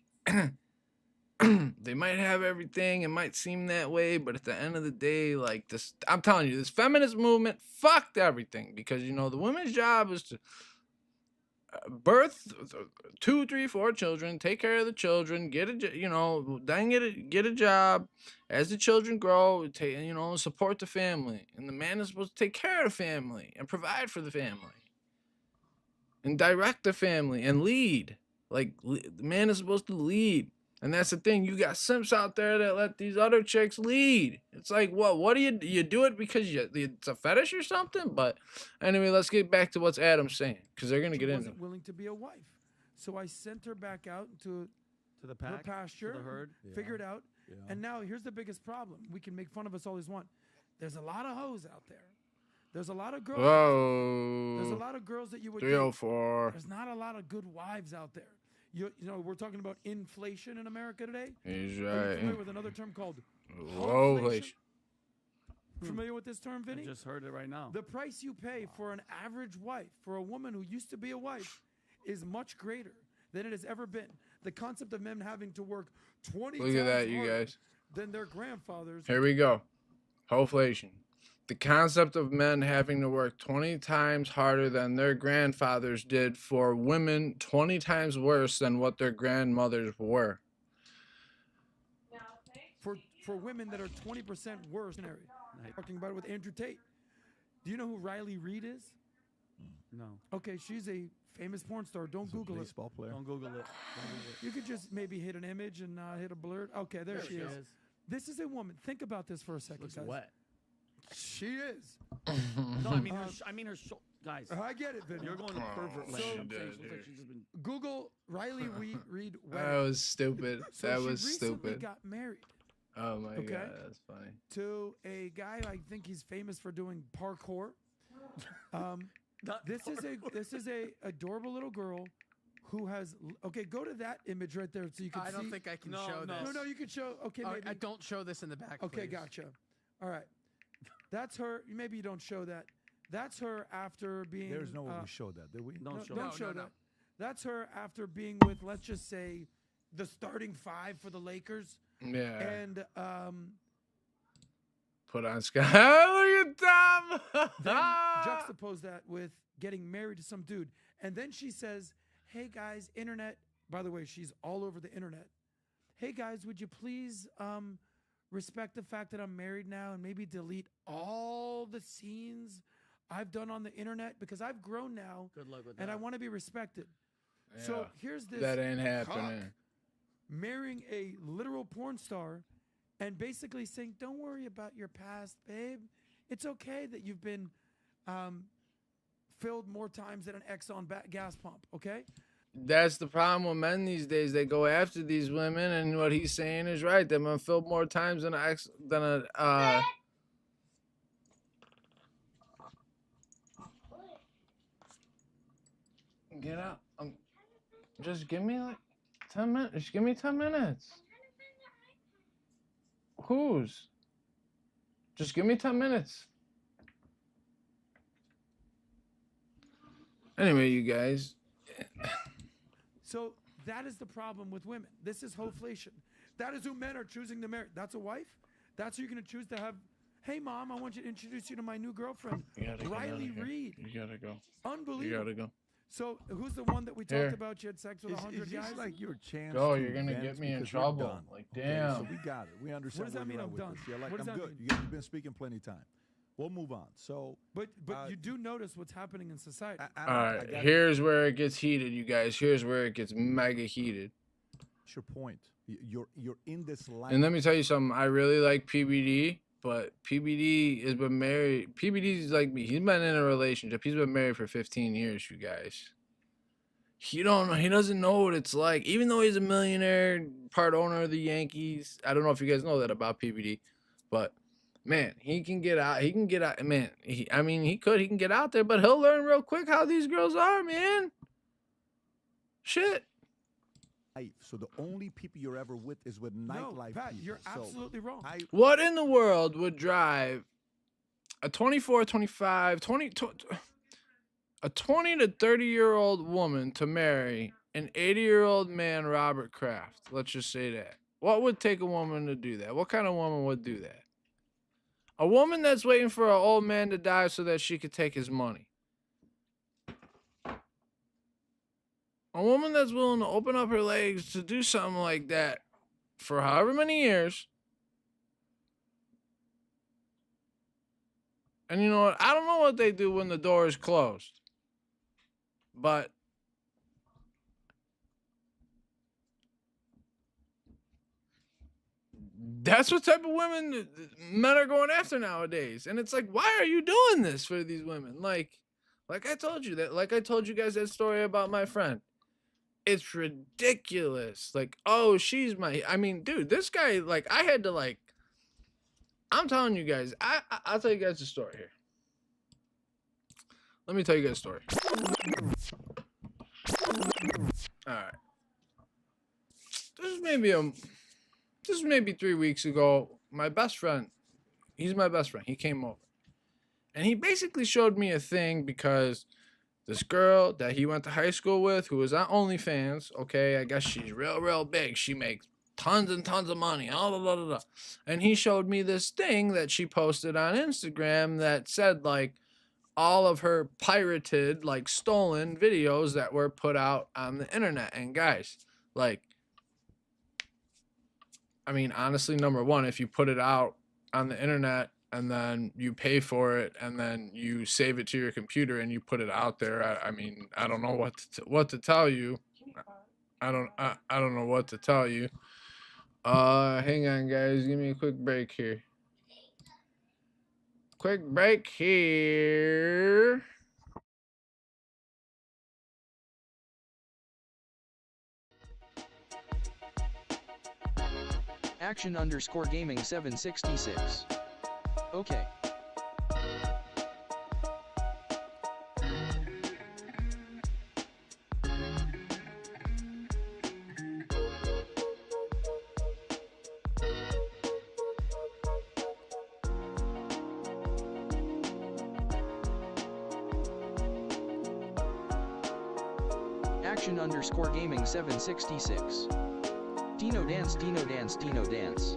they might have everything, it might seem that way, but at the end of the day, like this, I'm telling you, this feminist movement fucked everything because you know the women's job is to birth 2, 3, 4 children, take care of the children, then get a job. As the children grow, support the family, and the man is supposed to take care of the family and provide for the family and direct the family and lead. Like the man is supposed to lead. And that's the thing. You got simps out there that let these other chicks lead. It's like, what do you do it because it's a fetish or something? But anyway, let's get back to what's Adam's saying because they're gonna get into. wasn't willing to be a wife. So I sent her back out to the her pack, pasture, to the herd. figured out. Yeah. And now here's the biggest problem. We can make fun of us all as one. There's a lot of hoes out there. There's a lot of girls. There's a Whoa. lot of girls that you would date. 304. There's not a lot of good wives out there. You know, we're talking about inflation in America today. He's Are you right. familiar with another term called Whoa, hogflation? Familiar with this term, I Vinny? just heard it right now. The price you pay for an average wife, for a woman who used to be a wife, is much greater than it has ever been. The concept of men having to work 20 Look at times that, you harder guys. than their grandfathers. Here we go. Hoflation. The concept of men having to work 20 times harder than their grandfathers did for women 20 times worse than what their grandmothers were. For women that are 20% worse. Talking about it with Andrew Tate. Do you know who Riley Reid is? No. Okay, she's a famous porn star. Don't Google it. Baseball player. Don't Google it. You could just maybe hit an image and hit a blur. Okay, there she is. This is a woman. Think about this for a second, Looks guys. wet. She is. No, I mean her guys. I get it, Vinny. You're going to pervert land. So- I'm saying she looks like she's just been. Google Riley Reid That wedding. was stupid. So That she was recently stupid. got married Oh my Okay. god, that's funny. to a guy. I think he's famous for doing parkour. This is a adorable little girl who has. Okay, go to that image right there so you can see. I don't think I can show this. No, you can show. Okay, Oh, maybe. I don't show this in the back. Okay, please. gotcha. All right, that's her. Maybe you don't show that. That's her after being. There's no way we showed that, did we? No, show don't that. show no. that. That's her after being with, let's just say, the starting 5 for the Lakers. Yeah. And Put on Sky. Look at Tom. then juxtapose that with getting married to some dude. And then she says, hey guys, internet. By the way, she's all over the internet. Hey guys, would you please respect the fact that I'm married now and maybe delete all the scenes I've done on the internet because I've grown now. Good luck with and that. I want to be respected. Yeah, So here's this that ain't cock happening. marrying a literal porn star and basically saying, don't worry about your past, babe. It's okay that you've been filled more times than an Exxon gas pump, okay? That's the problem with men these days. They go after these women, and what he's saying is right. They've been filled more times than a Get out. Just give me like 10 minutes. Just give me 10 minutes. Whose? Just give me 10 minutes. Anyway, you guys. So that is the problem with women. This is hoflation. That is who men are choosing to marry. That's a wife. That's who you're going to choose to have. Hey, Mom, I want you to introduce you to my new girlfriend, Riley Reed. You gotta go. Unbelievable. You gotta go. So who's the one that we Here. talked about? She had sex with 100 guys. like your chance. Go, to you're gonna vent get me in because we're trouble. done. Like, Okay, damn. so we got it. We understand. What does that where mean you're at I'm with done? this. You're like, What does I'm that good. mean? You've been speaking plenty of time. We'll move on. So, But you do notice what's happening in society. All right, here's where it gets heated, you guys. Here's where it gets mega heated. What's your point? You're in this life. And let me tell you something. I really like PBD, but PBD has been married. PBD's like me. He's been in a relationship. He's been married for 15 years, you guys. He doesn't know what it's like. Even though he's a millionaire, part owner of the Yankees. I don't know if you guys know that about PBD, but man, he can get out. He can get out. Man, he can get out there, but he'll learn real quick how these girls are, man. Shit. So the only people you're ever with is with nightlife Pat, people. you're absolutely wrong. What in the world would drive a 24, 25, 20 a 20 to 30-year-old woman to marry an 80-year-old man, Robert Kraft? Let's just say that. What would take a woman to do that? What kind of woman would do that? A woman that's waiting for an old man to die so that she could take his money. A woman that's willing to open up her legs to do something like that for however many years. And you know what? I don't know what they do when the door is closed. But that's what type of women men are going after nowadays. And it's like, why are you doing this for these women? Like I told you guys that story about my friend. It's ridiculous. Like, oh, dude, this guy, like, I had to, like, I'm telling you guys, I'll tell you guys the story here. Let me tell you guys a story. All right. This is maybe 3 weeks ago. My best friend, he's my best friend. He came over. And he basically showed me a thing because this girl that he went to high school with, who was on OnlyFans, okay, I guess she's real big. She makes tons and tons of money. Blah, blah, blah, blah. And he showed me this thing that she posted on Instagram that said, like, all of her pirated, like, stolen videos that were put out on the internet. And guys, like, I mean, honestly, number one, if you put it out on the internet and then you pay for it and then you save it to your computer and you put it out there, I mean, I don't know what to tell you. I don't know what to tell you. Hang on, guys. Give me a quick break here. Quick break here. Action_gaming 766. Okay. Action_gaming 766. Dino dance, Dino dance, Dino dance.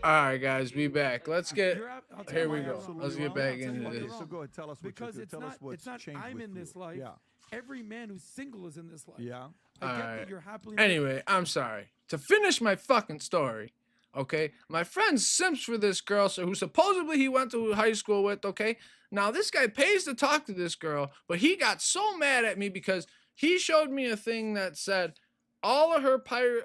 All right, guys, we back. Let's get I'll tell here. you We why go. you're wrong. Let's get I'll back tell you into why you're this. wrong. So go ahead, tell us what Because you do. it's Tell us not. what's It's not. changed I'm with in this you. life. Yeah. Every man who's single is in this life. Yeah. I get Alright. that you're happily married. Anyway, I'm sorry. To finish my fucking story, okay? My friend simps for this girl, so who supposedly he went to high school with, okay? Now this guy pays to talk to this girl, but he got so mad at me because he showed me a thing that said all of her pirated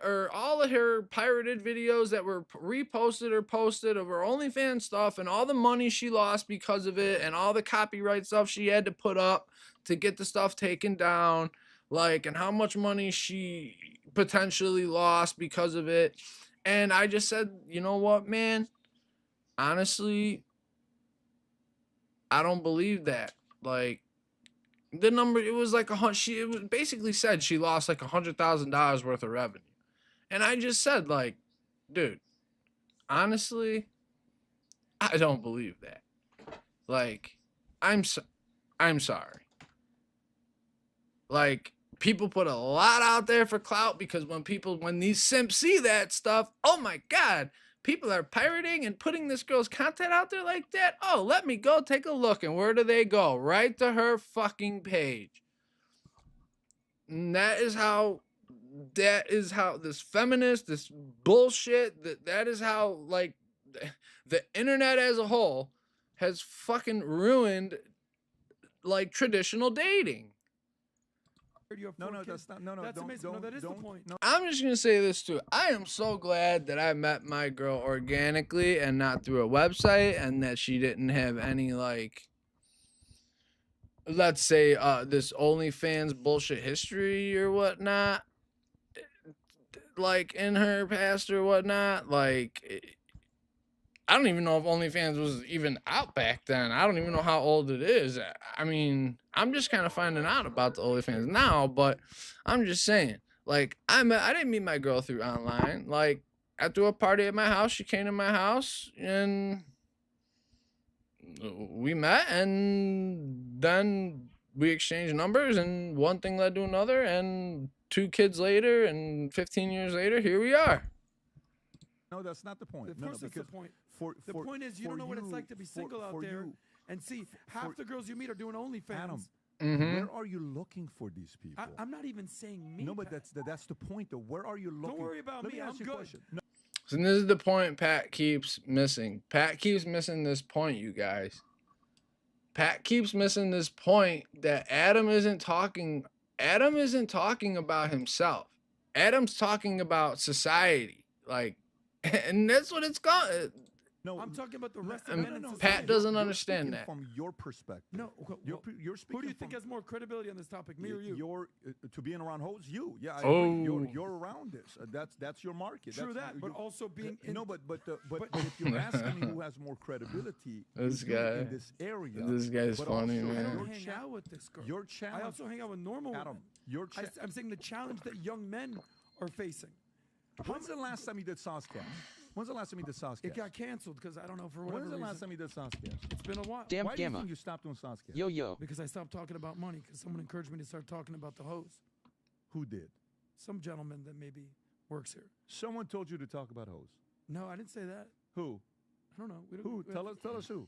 videos that were reposted or posted of her OnlyFans stuff and all the money she lost because of it and all the copyright stuff she had to put up to get the stuff taken down, like, and how much money she potentially lost because of it. And I just said, you know what, man? Honestly, I don't believe that. Like, the number, it was like it was basically said she lost like $100,000 worth of revenue. And I just said, like, dude, honestly, I don't believe that. Like, I'm sorry. Like, people put a lot out there for clout because when these simps see that stuff, oh my God, people are pirating and putting this girl's content out there like that. Oh, let me go take a look. And where do they go? Right to her fucking page. And that is how this feminist, this bullshit, that is how, like, the internet as a whole has fucking ruined, like, traditional dating. No, that's not. No, That's don't, amazing. No, don't, that is the don't, point. No. I'm just gonna say this too. I am so glad that I met my girl organically and not through a website, and that she didn't have any, like, let's say, this OnlyFans bullshit history or whatnot, like, in her past or whatnot. Like, I don't even know if OnlyFans was even out back then. I don't even know how old it is. I mean, I'm just kind of finding out about the OnlyFans now, but I'm just saying, like, I didn't meet my girl through online. Like, I threw a party at my house. She came to my house and we met, and then we exchanged numbers, and one thing led to another, and 2 kids later and 15 years later, here we are. No, that's not the point. Of No, course, that's the point. The point is, you don't know what it's like to be single out there, and see, half the girls you meet are doing OnlyFans. Adam, where are you looking for these people? I'm not even saying me. No, but that's the point, though. Where are you looking? Don't worry about Let me. ask I'm you a good. question. No. So this is the point Pat keeps missing. Pat keeps missing this point, you guys. Pat keeps missing this point that Adam isn't talking about himself. Adam's talking about society. Like, and that's what it's called. No, I'm talking about the rest of no, men in society. Pat doesn't You're understand speaking that. from your perspective. No, you're speaking. who do you think has more credibility on this topic, me or you? You're to being around hoes. You, yeah. I Oh. agree. You're around this. That's your market. True That's, that, but also being in. No, but if you're asking me who has more credibility, This you do guy. in this area. This guy's but funny, also I man. don't hang out with this girl. Your challenge. I also hang out with normal Adam, women. I'm saying the challenge that young men are facing. When's the last time you did Saucecast? When's the last time you did Saucecast? It got canceled because I don't know, for whatever When's the reason. last time you did Saucecast? It's been a while. Why do you DAMPGAMMA. think you stopped doing Saucecast? Yo. Because I stopped talking about money because someone encouraged me to start talking about the hose. Who did? Some gentleman that maybe works here. Someone told you to talk about hoes. No, I didn't say that. Who? I don't know. We don't, Who? Tell us who.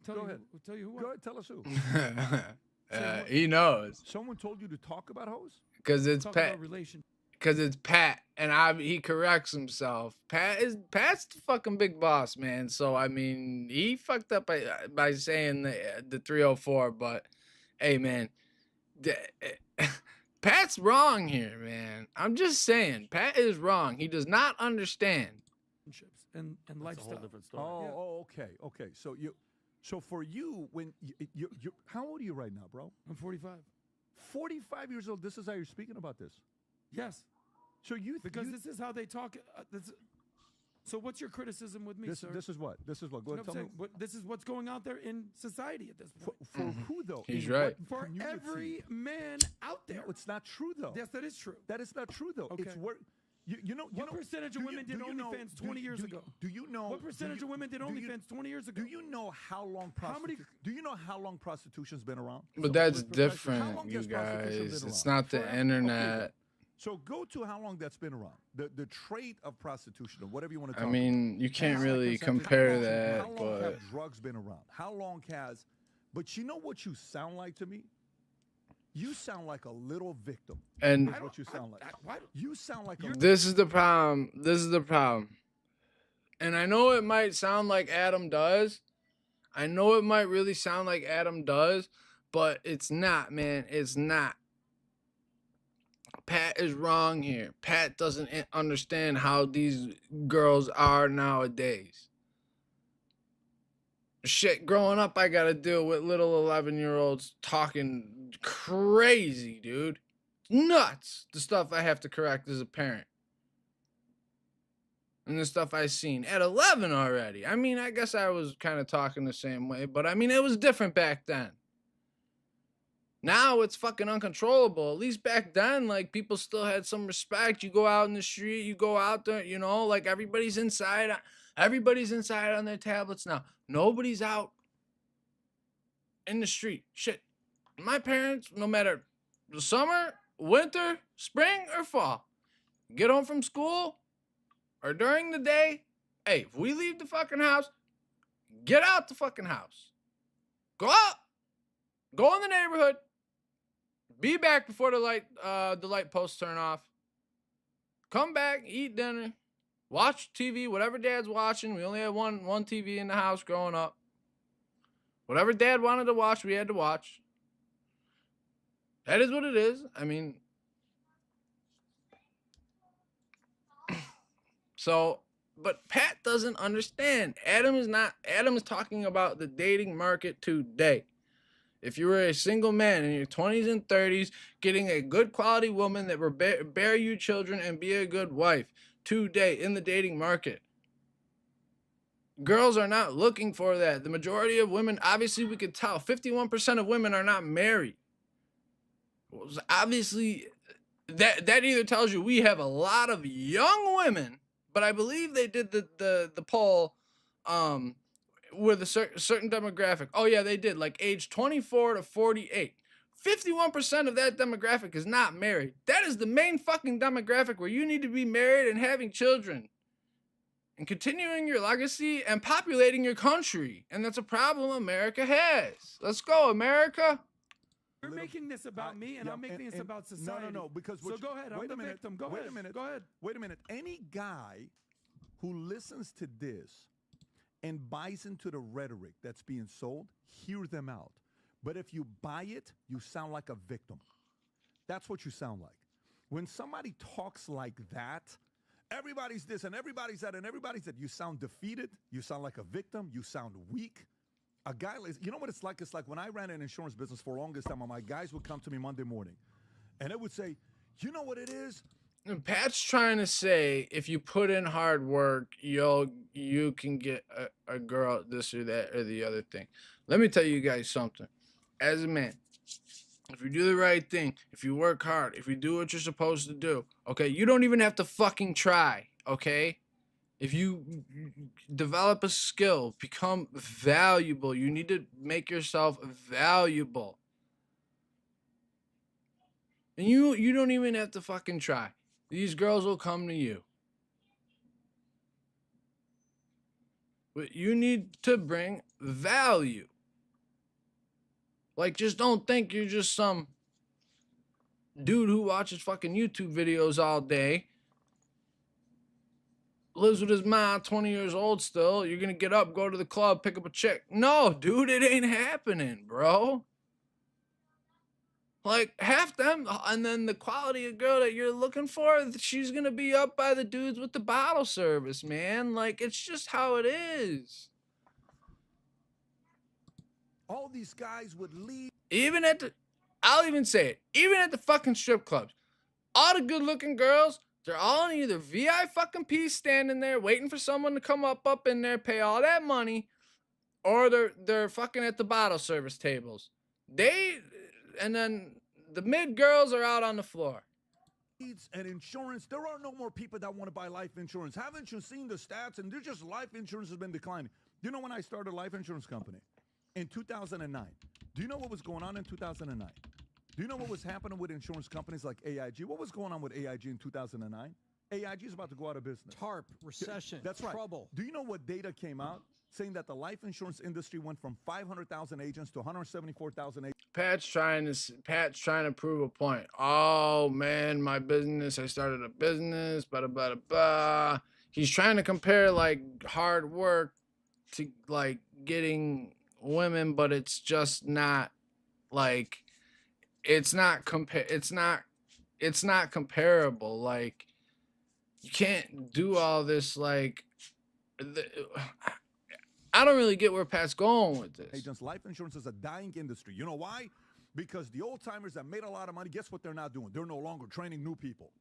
Tell Go you ahead. Who, we'll tell you who. Go ahead. Tell us who. He knows. Someone told you to talk about hoes? Because it's Talk Pat. about relation. Because it's Pat, and he corrects himself. Pat's the fucking big boss, man. So I mean, he fucked up by saying the 304. But hey, man, Pat's wrong here, man. I'm just saying, Pat is wrong. He does not understand. And That's a lifestyle. whole different story. Oh, okay. So for you, when you how old are you right now, bro? I'm 45. 45 years old. This is how you're speaking about this. Yes. So because this is how they talk. So what's your criticism with me, sir? This is what? Go You know ahead, what I'm tell me. saying? This is what's going out there in society at this point. For who though? He's In right. what For community? every man out there. No, it's not true though. Yes, that is true. That is not true though. Okay. It's where you know. What percentage of women did OnlyFans 20 years ago? Do you know? What percentage of women did OnlyFans 20 years ago? Do you know how long Do you know how long prostitution's been around? But that's How different, long you has prostitution guys. been It's around? not the Forever? internet. So go to how long that's been around. The trait of prostitution, or whatever you want to I talk mean, about. you can't And really how long- compare that, How long but have drugs been around? How long has... But you know what you sound like to me? You sound like a little victim. And Is what you sound like. You sound like a... this is the problem. This is the problem. And I know it might sound like Adam does. I know it might really sound like Adam does, but it's not, man. It's not. Pat is wrong here. Pat doesn't understand how these girls are nowadays. Shit, growing up, I gotta deal with little 11-year-olds talking crazy, dude. Nuts. The stuff I have to correct as a parent. And the stuff I seen at 11 already. I mean, I guess I was kind of talking the same way, but I mean, it was different back then. Now it's fucking uncontrollable. At least back then, like, people still had some respect. You go out in the street, you go out there, you know, like, everybody's inside on their tablets now. Nobody's out in the street. Shit. My parents, no matter the summer, winter, spring, or fall, get home from school or during the day, hey, if we leave the fucking house, get out the fucking house. Go out. Go in the neighborhood. Be back before the light posts turn off. Come back, eat dinner, watch TV, whatever dad's watching. We only had one TV in the house growing up. Whatever dad wanted to watch, we had to watch. That is what it is. I mean, so, but Pat doesn't understand. Adam is talking about the dating market today. If you were a single man in your 20s and 30s, getting a good quality woman that will bear you children and be a good wife today in the dating market. Girls are not looking for that. The majority of women, obviously we could tell, 51% of women are not married. Well, obviously, that either tells you we have a lot of young women, but I believe they did the poll with a certain demographic. Oh yeah, they did, like age 24 to 48. 51% of that demographic is not married. That is the main fucking demographic where you need to be married and having children and continuing your legacy and populating your country. And that's a problem America has. Let's go, America. You're making this about me, and I'm making this about society. No, because... So go ahead. I'm the victim. Go ahead. Wait a minute. Go ahead. Wait a minute. Any guy who listens to this and buys into the rhetoric that's being sold, hear them out. But if you buy it, you sound like a victim. That's what you sound like. When somebody talks like that, everybody's this and everybody's that and everybody's that, you sound defeated, you sound like a victim, you sound weak. A guy, you know what it's like? It's like when I ran an insurance business for the longest time, my guys would come to me Monday morning and it would say, you know what it is? Pat's trying to say, if you put in hard work, you can get a girl, this or that or the other thing. Let me tell you guys something. As a man, if you do the right thing, if you work hard, if you do what you're supposed to do, okay, you don't even have to fucking try, okay? If you develop a skill, become valuable, you need to make yourself valuable. And you don't even have to fucking try. These girls will come to you. But you need to bring value. Like, just don't think you're just some dude who watches fucking YouTube videos all day, lives with his mom, 20 years old still. You're gonna get up, go to the club, pick up a chick. No, dude, it ain't happening, bro. Like, half them, and then the quality of girl that you're looking for, she's gonna be up by the dudes with the bottle service, man. Like, it's just how it is. All these guys would leave. Even at the, I'll even say it, even at the fucking strip clubs, all the good looking girls, they're all in either VI fucking P standing there waiting for someone to come up in there, pay all that money, or they're fucking at the bottle service tables. And then the mid girls are out on the floor. And insurance, there are no more people that want to buy life insurance. Haven't you seen the stats? And they're just, life insurance has been declining. You know when I started a life insurance company? In 2009. Do you know what was going on in 2009? Do you know what was happening with insurance companies like AIG? What was going on with AIG in 2009? AIG is about to go out of business. TARP, recession, That's right. trouble. Do you know what data came out saying that the life insurance industry went from 500,000 agents to 174,000 agents? Pat's trying to prove a point. Oh man, my business. I started a business. Blah blah blah. He's trying to compare like hard work to like getting women, but it's just not like it's not comparable. Like you can't do all this like. I don't really get where Pat's going with this. Agents, life insurance is a dying industry. You know why? Because the old timers that made a lot of money, guess what they're not doing? They're no longer training new people.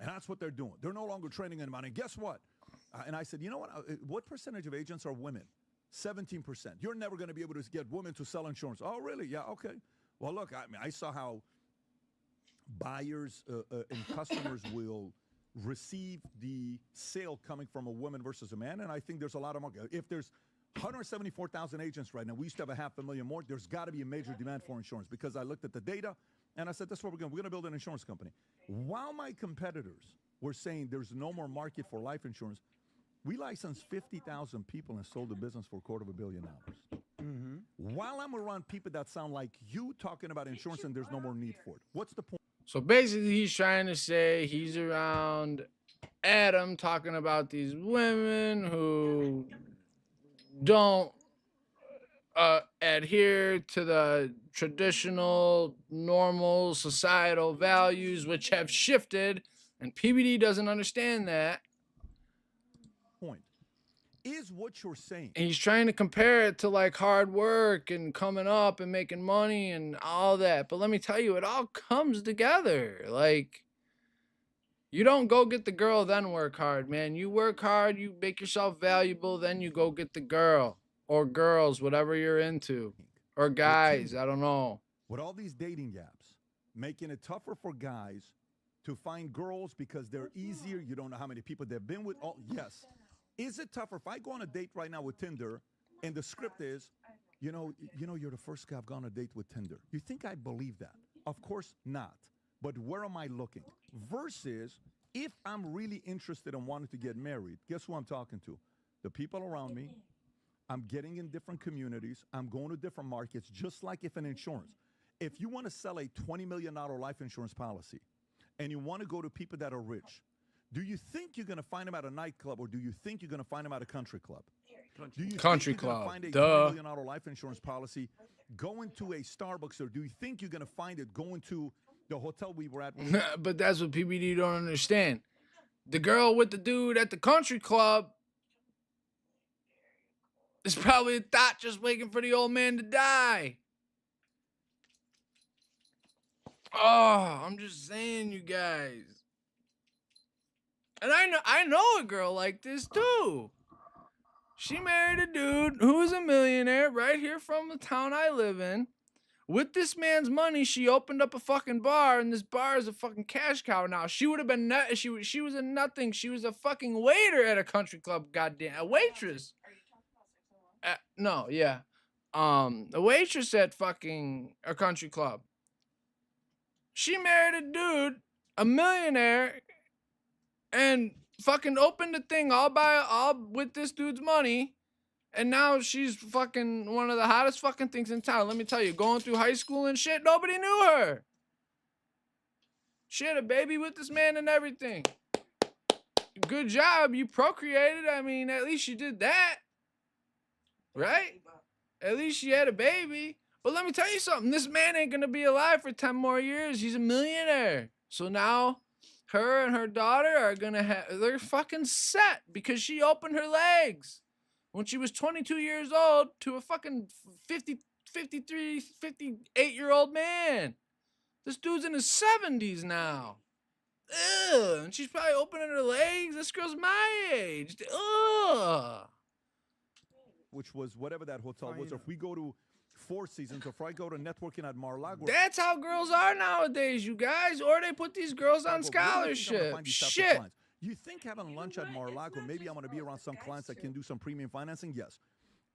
And that's what they're doing. They're no longer training anybody. And guess what? And I said, you know what percentage of agents are women? 17%. You're never going to be able to get women to sell insurance. Oh, really? Yeah, okay. Well, look, I saw how buyers and customers will receive the sale coming from a woman versus a man. And I think there's a lot of market. If there's 174,000 agents right now, we used to have 500,000 more. There's got to be a major demand for insurance because I looked at the data and I said, that's what we're going to build an insurance company. While my competitors were saying there's no more market for life insurance, we licensed 50,000 people and sold the business for $250 million. While I'm around people that sound like you talking about insurance and there's no more need for it. What's the point? So basically, he's trying to say he's around Adam talking about these women who don't adhere to the traditional, normal societal values, which have shifted, and PBD doesn't understand that. Point is what you're saying. And he's trying to compare it to like hard work and coming up and making money and all that. But let me tell you, it all comes together. Like, you don't go get the girl, then work hard, man. You work hard, you make yourself valuable, then you go get the girl or girls, whatever you're into, or guys, I don't know. With all these dating apps, making it tougher for guys to find girls because they're easier. You don't know how many people they've been with. Oh, yes. Is it tougher if I go on a date right now with Tinder and the script is, you know, you're the first guy I've gone on a date with Tinder. You think I believe that? Of course not. But where am I looking? Versus if I'm really interested in wanting to get married, guess who I'm talking to? The people around me. I'm getting in different communities. I'm going to different markets, just like if an insurance. If you want to sell a $20 million life insurance policy and you want to go to people that are rich, do you think you're going to find them at a nightclub or do you think you're going to find them at a country club? Do you Country think you're club, find a duh. $20 million life insurance policy going to a Starbucks, or do you think you're going to find it going to the hotel we were at? But that's what PBD don't understand. The girl with the dude at the country club is probably a thought just waiting for the old man to die. Oh, I'm just saying, you guys. And I know a girl like this too. She married a dude who is a millionaire right here from the town I live in. With this man's money, she opened up a fucking bar, and this bar is a fucking cash cow now. She would have been she was a nothing. She was a fucking waiter at a country club. Goddamn, a waitress. No, yeah, a waitress at fucking a country club. She married a dude, a millionaire, and fucking opened the thing all with this dude's money. And now she's fucking one of the hottest fucking things in town. Let me tell you, going through high school and shit, nobody knew her. She had a baby with this man and everything. Good job, you procreated. I mean, at least you did that. Right? At least she had a baby. But let me tell you something. This man ain't going to be alive for 10 more years. He's a millionaire. So now her and her daughter are going to they're fucking set because she opened her legs when she was 22 years old to a fucking 50, 53, 58-year-old man. This dude's in his 70s now. Ugh. And she's probably opening her legs. This girl's my age. Ugh. Which was whatever that hotel was. Or if we go to Four Seasons, or if I go to networking at Mar-a-Lago. That's how girls are nowadays, you guys. Or they put these girls on scholarship. Shit. You think having lunch at Mar-a-Lago, maybe I'm going to be around some clients that can do some premium financing? Yes.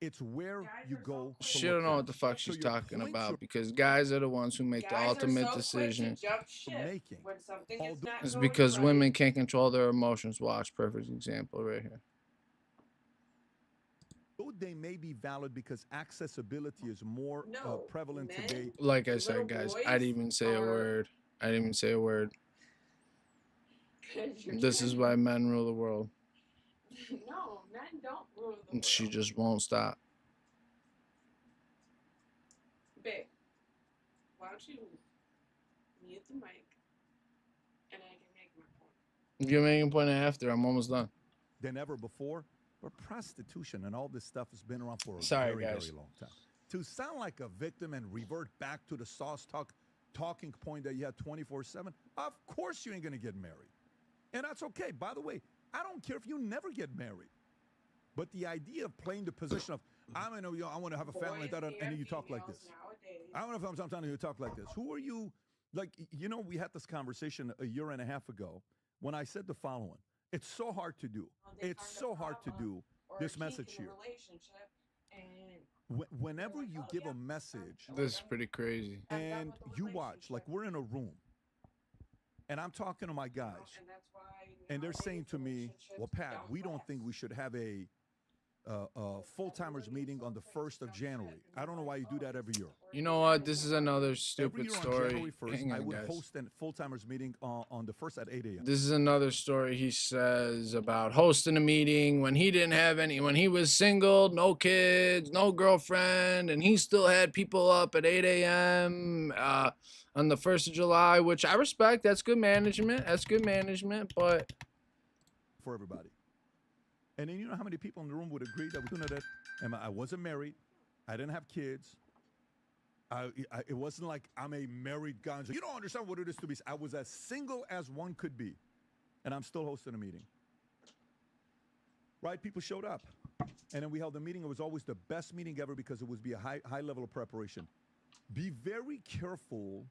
It's where you go. to She look don't know for what the it. fuck So she's your talking point about you're because guys are the ones who make the ultimate decision. making, It's because women can't control their emotions. Watch, perfect example right here. though they may be valid because accessibility is more prevalent today. Like I said, guys, I didn't even say a word. I didn't even say a word. This is why men rule the world. No, men don't rule the And world. she just won't stop. Babe, why don't you mute the mic and I can make my point. You're making a point after. I'm almost done. Than ever before. But prostitution and all this stuff has been around for a Sorry, very, guys. very long time. To sound like a victim and revert back to the sauce talking point that you had 24/7, of course you ain't gonna get married. And that's okay. By the way, I don't care if you never get married. But the idea of playing the position of I want to have a family, and then you talk like this. I don't know if I'm telling you to talk like this. Who are you? Like, we had this conversation a year and a half ago when I said the following. It's so hard to do. It's so hard to do this message here. Whenever you give a message, This is pretty crazy. and you watch, like we're in a room, and I'm talking to my guys, and they're saying to me, well, Pat, we don't think we should have a full-timers meeting on the 1st of January. I don't know why you do that every year. You know what? This is another Every stupid year on story. January 1st, Hang I on, would guys. host a full-timers meeting on the 1st at 8 a.m. This is another story he says about hosting a meeting when he didn't have any, when he was single, no kids, no girlfriend, and he still had people up at 8 a.m. On the 1st of July, which I respect. That's good management. That's good management, but For everybody. And then you know how many people in the room would agree that we couldn't have that? I wasn't married. I didn't have kids. It wasn't like I'm a married ganja. You don't understand what it is to be. I was as single as one could be. And I'm still hosting a meeting. Right? People showed up. And then we held a meeting. It was always the best meeting ever because it would be a high level of preparation. Be very careful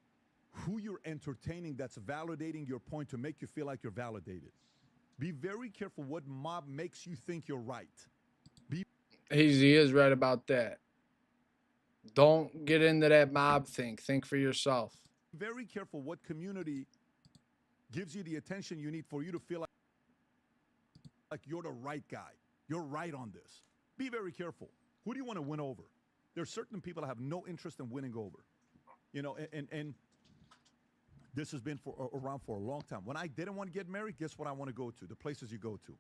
who you're entertaining that's validating your point to make you feel like you're validated. Be very careful what mob makes you think you're right. he is right about that. Don't get into that mob thing. Think for yourself. Very careful what community gives you the attention you need for you to feel like you're the right guy. You're right on this. Be very careful. Who do you want to win over? There's certain people that have no interest in winning over. And this has been around for a long time. When I didn't want to get married, guess what I want to go to? The places you go to.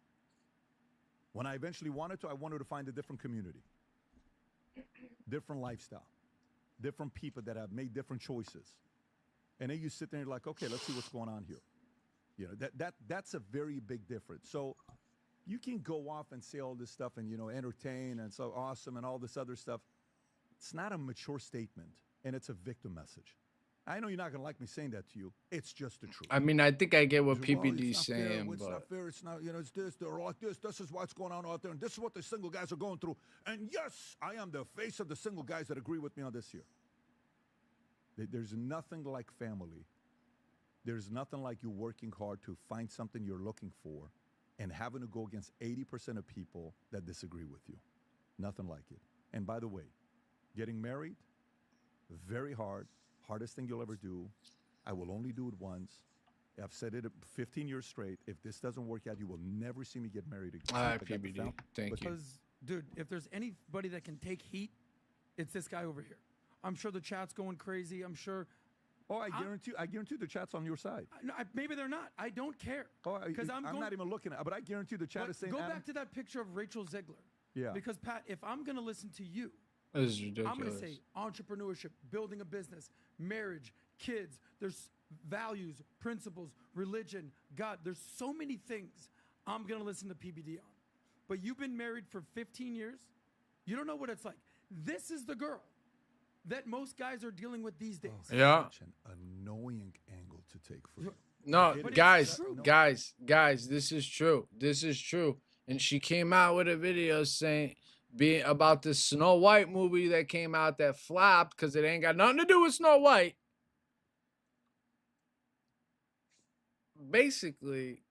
When I eventually wanted to, I wanted to find a different community, different lifestyle, different people that have made different choices. And then you sit there and you're like, okay, let's see what's going on here. That's a very big difference. So you can go off and say all this stuff and, entertain and so awesome and all this other stuff. It's not a mature statement, and it's a victim message. I know you're not going to like me saying that to you. It's just the truth. I mean, I think I get what Well, PPD's it's not fair, saying, it's but not fair. It's not, it's this, they're like this. This is what's going on out there, and this is what the single guys are going through. And yes, I am the face of the single guys that agree with me on this here. There's nothing like family. There's nothing like you working hard to find something you're looking for and having to go against 80% of people that disagree with you. Nothing like it. And by the way, getting married, very hard. Hardest thing you'll ever do. I will only do it once. I've said it 15 years straight. If this doesn't work out, you will never see me get married again. all right, I got the PPD. found- Thank you. Because, dude, if there's anybody that can take heat, it's this guy over here. I'm sure the chat's going crazy. I'm sure. Oh, I guarantee the chat's on your side. No, maybe they're not. I don't care. Oh, Because I'm not even looking at it, but I guarantee the chat But is saying, go Adam, back to that picture of Rachel Ziegler. Yeah. Because, Pat, if I'm going to listen to you, This is ridiculous. I'm going to say entrepreneurship, building a business, marriage, kids. There's values, principles, religion, God. There's so many things I'm going to listen to PBD on. But you've been married for 15 years. You don't know what it's like. This is the girl that most guys are dealing with these days. Yeah. Such an annoying angle to take for you. No, It is guys, true. guys, this is true. This is true. And she came out with a video saying being about the Snow White movie that came out that flopped because it ain't got nothing to do with Snow White. Basically,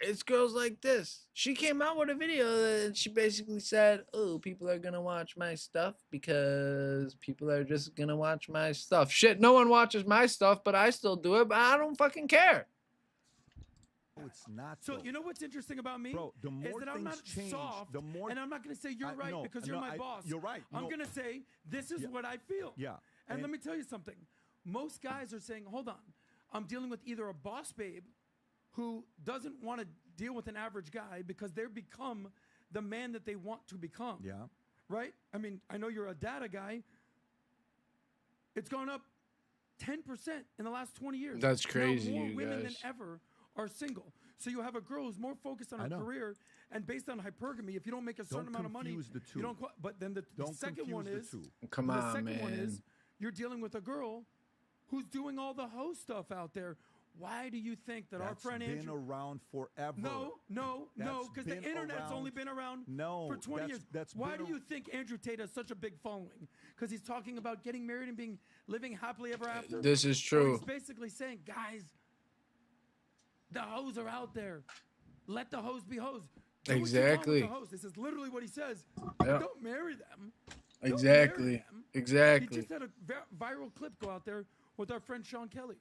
it's girls like this. She came out with a video and she basically said, "Oh, people are gonna watch my stuff because people are just gonna watch my stuff." Shit, no one watches my stuff, but I still do it. But I don't fucking care. No, it's not. So though. you know what's interesting about me? Bro, the is more that I'm not things change, soft, the more. and I'm not going to say you're right no, because no, you're my boss. You're right. I'm No. going to say this is Yeah. what I feel. Yeah. And let me tell you something. Most guys are saying, hold on, I'm dealing with either a boss babe who doesn't want to deal with an average guy because they've become the man that they want to become. Yeah. Right? I mean, I know you're a data guy. It's gone up 10% in the last 20 years. That's Now, crazy, more you women guys. than ever are single. So you have a girl who's more focused on I her know. career and based on hypergamy. If you don't make a certain Don't amount of money, confuse the two. you don't. But then the Don't second one confuse is the two. Come the on, second one man. is you're dealing with a girl who's doing all the host stuff out there. Why do you think that our That's friend been Andrew? around forever. No, That's because the been internet's around- only been around No, for 20 years. that's Why been do you think Andrew Tate has such a big following? Because he's talking about getting married and living happily ever after. This is Or true. he's basically saying, guys, the hoes are out there. Let the hoes be hoes. Do what you want with Exactly. the hoes. This is literally what he says. Yeah. Don't marry them. Exactly. Them. Exactly. He just had a viral clip go out there with our friend Sean Kelly.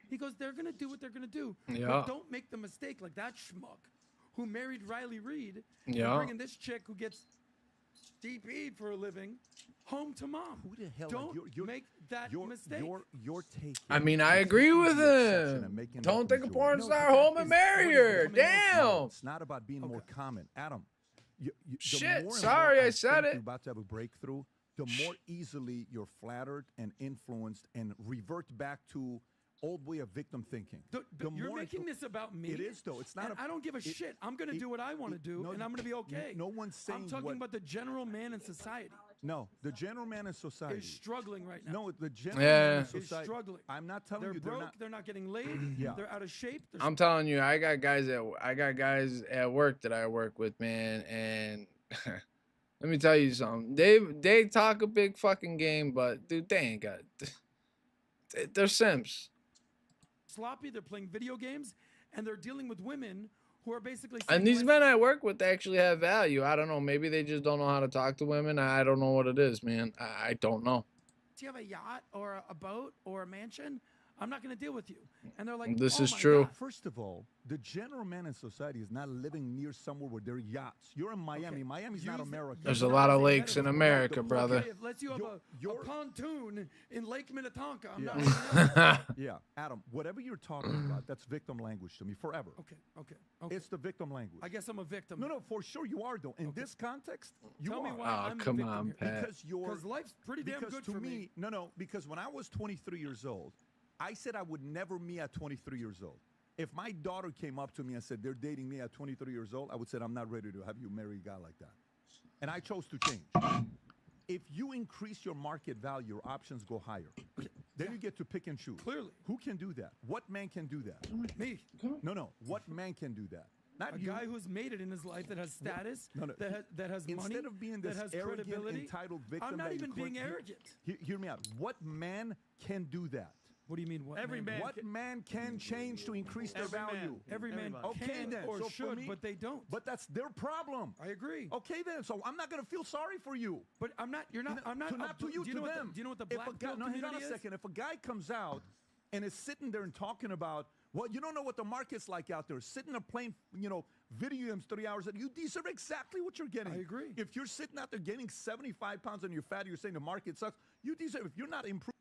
He goes, they're going to do what they're going to do. Yeah. But don't make the mistake like that schmuck who married Riley Reid Yeah. and bringing this chick who gets DP'd for a living home to mom. Who the hell? Don't make that mistake. You're taking. I mean, I agree with him. Don't take a porn star home and marry her. Damn. It's not about being more common, Adam. The Shit, more and sorry, more I said think it. You're about to have a breakthrough. The more easily you're flattered and influenced and revert back to old way of victim thinking. You're more making this about me. It is though. It's not. And I don't give a shit. I'm going to do what I want to do, and I'm going to be okay. No one's saying I'm talking what- about the general man in society. No, the general man in society Is struggling right now. No, the general Yeah. man in Is society. struggling. I'm not telling They're you broke. they're not. Getting laid. Yeah. They're out of shape. They're I'm telling you, I got guys at work that I work with, man, and let me tell you something. They talk a big fucking game, but dude, they ain't got. They're simps. sloppy. They're playing video games, and they're dealing with women who are basically. saying, And these "Let's- men I work with actually have value. I don't know. Maybe they just don't know how to talk to women. I don't know what it is, man. I don't know. Do you have a yacht or a boat or a mansion? I'm not going to deal with you. And they're like, This "Oh is my true. God." First of all, the general man in society is not living near somewhere where there are yachts. You're in Miami. Miami's not America. There's a lot of lakes in America, brother. Okay, if let's you have a pontoon in Lake Minnetonka. I'm not. Yeah, Adam, whatever you're talking about, that's victim language to me forever. Okay. It's the victim language. I guess I'm a victim. No, for sure you are, though. In this context, you Tell are. me why I'm the victim here. Because you're. Because life's pretty damn because good to for me. No, because when I was 23 years old, I said I would never me at 23 years old. If my daughter came up to me and said they're dating me at 23 years old, I would say I'm not ready to have you marry a guy like that. And I chose to change. If you increase your market value, your options go higher. Then you get to pick and choose. Clearly. Who can do that? What man can do that? Me. No. What man can do that? Not A you. guy who's made it in his life that has status, No. that has money, Instead of being that this has arrogant, credibility. entitled victim, I'm not that you even being claim- arrogant. Hear me out. What man can do that? What do you mean? What Every man What man can change to increase their Every man. value? Every man Everybody. Okay, can then. or So for should, me- but they don't. But that's their problem. I agree. Okay, then. So I'm not gonna feel sorry for you. But I'm not. You're not. I'm not. To not to you, do you to know them. What do you know what the If black a guy, pill no, hang on community a is? second. If a guy comes out and is sitting there and talking about, well, you don't know what the market's like out there. Sitting there playing, video games 3 hours, you deserve exactly what you're getting. I agree. If you're sitting out there gaining 75 pounds and you're fat, you're saying the market sucks. You deserve. If you're not improving.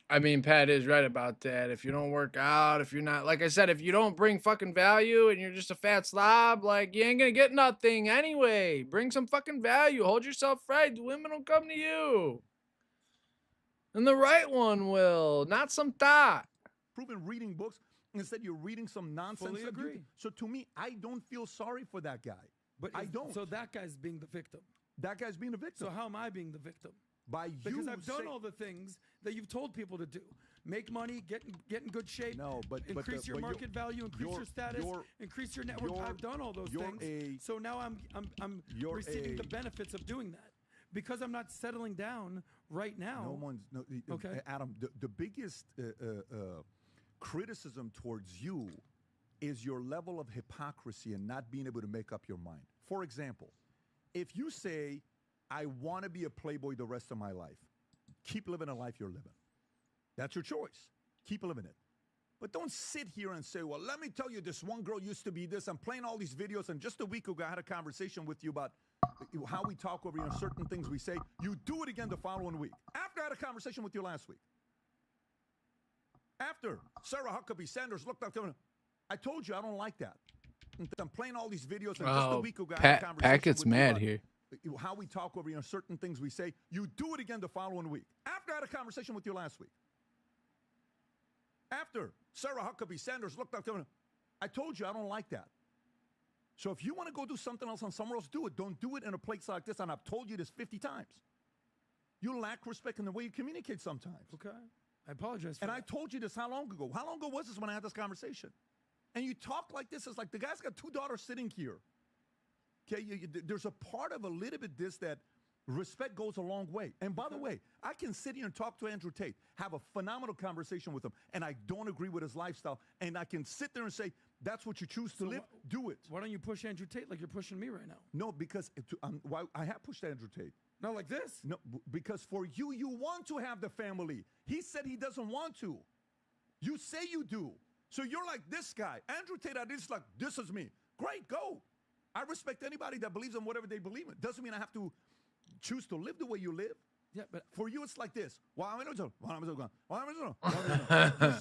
I mean, Pat is right about that. If you don't work out, if you're not, like I said, if you don't bring fucking value and you're just a fat slob, like, you ain't gonna get nothing anyway. Bring some fucking value. Hold yourself right. The women will come to you. And the right one will, not some thought. Proven reading books. Instead, you're reading some nonsense. Fully agree. So to me, I don't feel sorry for that guy. But I don't. So that guy's being the victim. That guy's being a victim. So how am I being the victim? By you Because I've done say- all the things that you've told people to do: make money, get in good shape, No, but increase your market value, increase your status, increase your network. I've done all those things. So now I'm receiving the benefits of doing that because I'm not settling down right now. No one's Okay. Adam. The biggest criticism towards you is your level of hypocrisy and not being able to make up your mind. For example, if you say, I want to be a playboy the rest of my life, keep living a life you're living. That's your choice. Keep living it. But don't sit here and say, well, let me tell you, this one girl used to be this. I'm playing all these videos, and just a week ago, I had a conversation with you about how we talk over here and certain things we say. You do it again the following week. After I had a conversation with you last week. After Sarah Huckabee Sanders looked up to me, I told you I don't like that. I'm playing all these videos, and just a week ago, I had a conversation Pat gets with you mad about here. how we talk over here and certain things we say. You do it again the following week. After I had a conversation with you last week. After Sarah Huckabee Sanders looked up to me, I told you I don't like that. So if you want to go do something else on somewhere else, do it. Don't do it in a place like this. And I've told you this 50 times. You lack respect in the way you communicate sometimes. Okay. I apologize for And that. I told you this how long ago? How long ago was this when I had this conversation? And you talk like this. It's like the guy's got 2 daughters sitting here. Okay, there's a part of a little bit this that respect goes a long way. And by the way, I can sit here and talk to Andrew Tate, have a phenomenal conversation with him, and I don't agree with his lifestyle. And I can sit there and say, that's what you choose to live, do it. Why don't you push Andrew Tate like you're pushing me right now? No, because why I have pushed Andrew Tate. Not like this? No, because for you, you want to have the family. He said he doesn't want to. You say you do. So you're like this guy. Andrew Tate, I just like, this is me. Great, go. I respect anybody that believes in whatever they believe in. Doesn't mean I have to choose to live the way you live. Yeah, but for you, it's like this. You're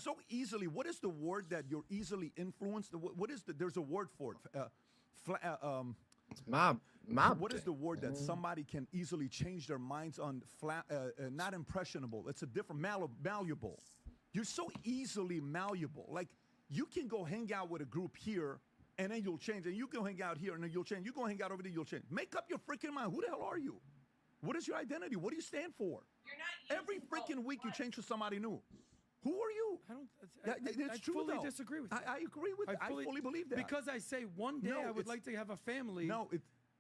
so easily. What is the word that you're easily influenced? What is the? There's a word for it. Mob. What is the word that somebody can easily change their minds on? Not impressionable. It's a different malleable. You're so easily malleable. Like you can go hang out with a group here. And then you'll change. And you go hang out here, and then you'll change. You go hang out over there, you'll change. Make up your freaking mind. Who the hell are you? What is your identity? What do you stand for? You're not Every freaking week you change to somebody new. Who are you? I fully disagree with that. I agree with that. I fully believe that. Because I say one day I would like to have a family. No,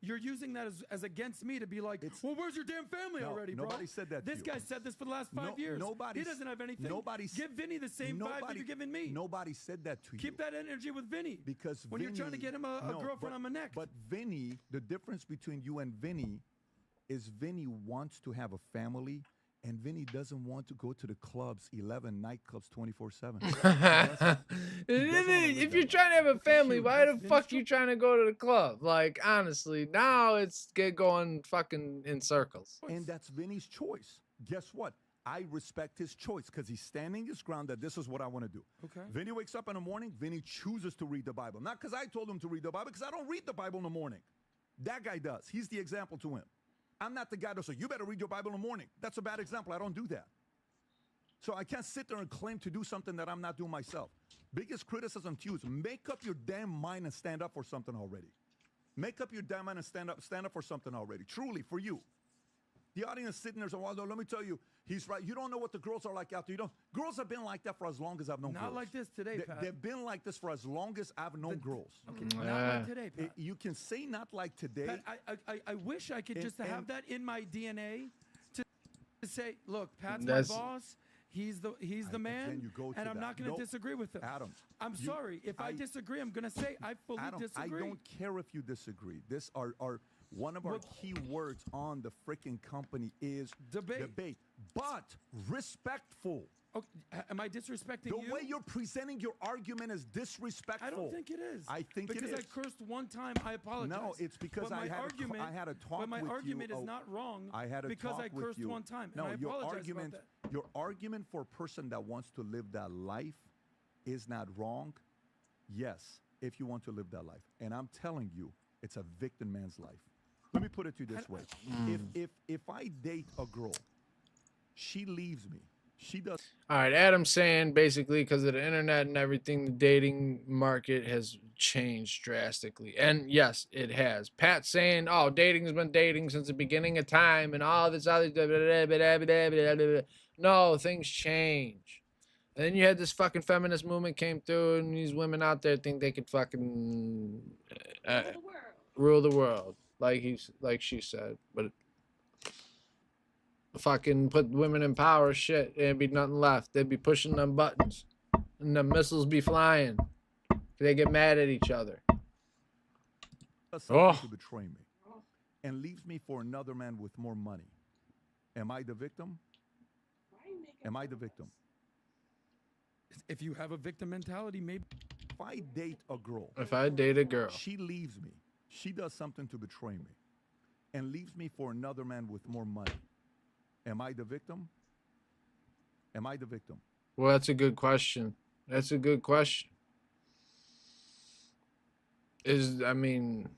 you're using that as against me to be like, well, where's your damn family already, bro? Nobody said that to This you. guy said this for the last 5 years. He doesn't have anything. Give Vinny the same vibe that you're giving me. Nobody said that to you. Keep that energy with Vinny. Because when you're trying to get him a girlfriend on my neck. But Vinny, the difference between you and Vinny is Vinny wants to have a family. And Vinny doesn't want to go to the clubs, 11 nightclubs, 24/7. If you're trying to have a family, why the fuck you trying to go to the club? Like, honestly, now it's going fucking in circles. And that's Vinny's choice. Guess what? I respect his choice because he's standing his ground that this is what I want to do. Okay. Vinny wakes up in the morning. Vinny chooses to read the Bible. Not because I told him to read the Bible, because I don't read the Bible in the morning. That guy does. He's the example to him. I'm not the guy that says, you better read your Bible in the morning. That's a bad example. I don't do that. So I can't sit there and claim to do something that I'm not doing myself. Biggest criticism to you is make up your damn mind and stand up for something already. Make up your damn mind and stand up for something already. Truly, for you. The audience sitting there saying, Waldo, let me tell you, he's right. You don't know what the girls are like out there. Girls have been like that for as long as I've known girls. Not like this today, Pat. They've been like this for as long as I've known girls. Okay, not like today, Pat. You can say not like today. Pat, I wish I could just have that in my DNA to say, look, Pat's That's- my boss. He's the man, you go to and I'm not going to disagree with him. Adam, I'm sorry. If I disagree, I'm going to say I fully Adam, disagree. I don't care if you disagree. This are one of our key words on the freaking company is debate. But respectful. Okay, am I disrespecting you? The way you're presenting your argument is disrespectful. I don't think it is. I think it is. Because I cursed one time, I apologize. No, it's because but I had a talk But my with argument you. is not wrong I had a because talk I with cursed you. one time. No, and I apologize about that. Your argument for a person that wants to live that life is not wrong. Yes, if you want to live that life. And I'm telling you, it's a victim man's life. Let me put it to you this way. If I date a girl, she leaves me. She does. All right, Adam's saying basically because of the internet and everything, the dating market has changed drastically. And yes, it has. Pat's saying, oh, dating has been dating since the beginning of time and all this other. No, things change. And then you had this fucking feminist movement came through, and these women out there think they could fucking rule the world, like she said. But fucking put women in power, shit, there'd be nothing left. They'd be pushing them buttons, and the missiles be flying, They get mad at each other. Does something to betray me and leaves me for another man with more money. Am I the victim? Am I the victim? If you have a victim mentality, maybe. If I date a girl. If I date a girl. She leaves me. She does something to betray me and leaves me for another man with more money. Am I the victim? Am I the victim? Well, that's a good question. That's a good question. I mean,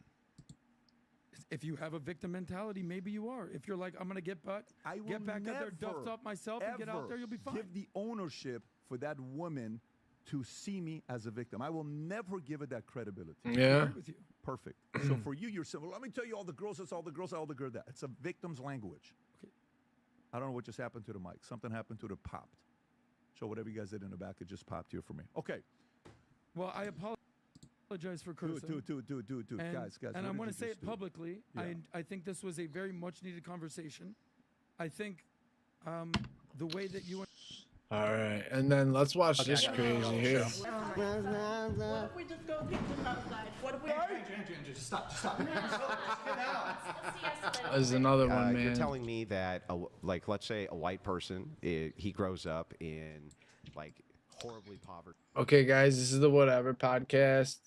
if you have a victim mentality, maybe you are. If you're like, I'm gonna get back out there, dust off myself, and get out there, you'll be fine. Give the ownership for that woman to see me as a victim. I will never give it that credibility. Yeah. I agree with you. Perfect. So for you, you're saying, well, let me tell you all the girls, it's all the girls, all the girls that. It's a victim's language. Okay. I don't know what just happened to the mic. Something happened to it, popped. So whatever you guys did in the back, it just popped here for me. Okay. Well, I apologize for cursing. Dude, guys. And I'm going to say it publicly. Yeah. I think this was a very much needed conversation. I think the way that you. All right, and then let's watch this crazy here. What if we just go kick them outside? What if we... Just stop. There's another one, man. You're telling me that, like, let's say a white person, he grows up in, like, horribly poverty. Okay, guys, this is the Whatever Podcast.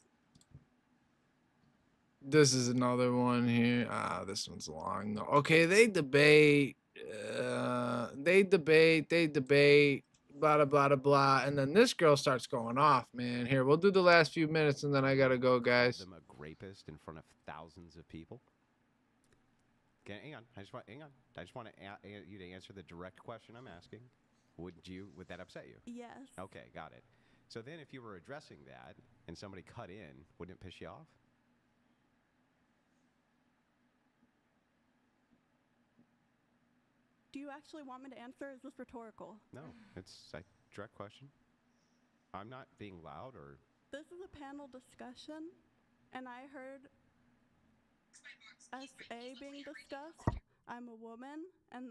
This is another one here. This one's long, though. Okay, they debate, blah, blah, blah, blah, and then this girl starts going off, man. Here, we'll do the last few minutes, and then I gotta go, guys. Them a rapist in front of thousands of people. Okay, hang on. I just want you to answer the direct question I'm asking. Would that upset you? Yes. Okay, got it. So then, if you were addressing that and somebody cut in, wouldn't it piss you off? Do you actually want me to answer? Is this rhetorical? No, it's a direct question. I'm not being loud or... This is a panel discussion, and I heard SA being discussed. I'm a woman, and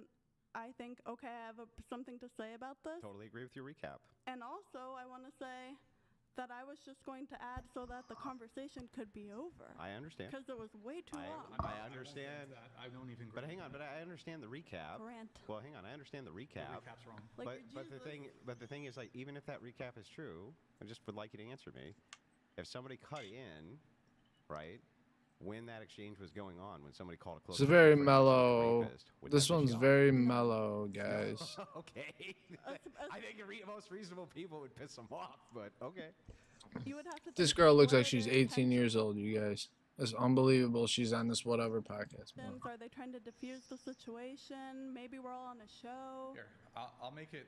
I think, okay, I have something to say about this. Totally agree with your recap. And also, I want to say that I was just going to add so that the conversation could be over. I understand. Because it was way too long. I understand. I don't even. But hang on. But I understand the recap. Rant. Well, hang on. I understand the recap. The recap's wrong. Like but the thing is, like, even if that recap is true, I just would like you to answer me. If somebody cut in, right, when that exchange was going on, when somebody called a close. It's very mellow. This one's very mellow, guys. Okay. I think most reasonable people would piss them off, but okay. You would have to This girl looks like she's 18 years old, you guys. It's unbelievable she's on this Whatever Podcast. Man. Are they trying to diffuse the situation? Maybe we're all on a show. Here, I'll make it.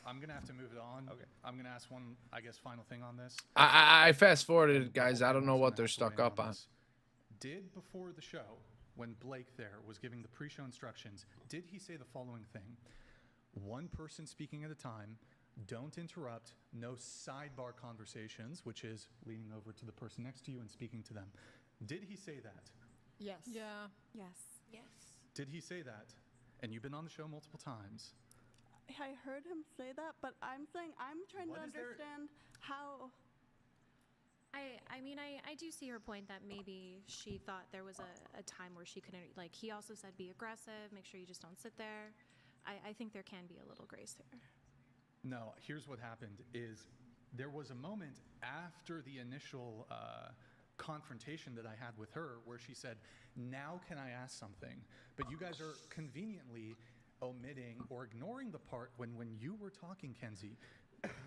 I'm gonna have to move it on. Okay. I'm gonna ask one, I guess, final thing on this. I fast forwarded, guys. I don't know what they're stuck up on. Did before the show, when Blake there was giving the pre-show instructions, did he say the following thing? One person speaking at a time. Don't interrupt. No sidebar conversations, which is leaning over to the person next to you and speaking to them. Did he say that? Yes. Yeah. Yes. Did he say that? And you've been on the show multiple times. I heard him say that, but I'm saying I'm trying to understand how. I mean, I do see her point that maybe she thought there was a time where she couldn't, like, he also said be aggressive, make sure you just don't sit there. I think there can be a little grace there. No, here's what happened is there was a moment after the initial confrontation that I had with her where she said, now can I ask something? But you guys are conveniently omitting or ignoring the part when you were talking, Kenzie,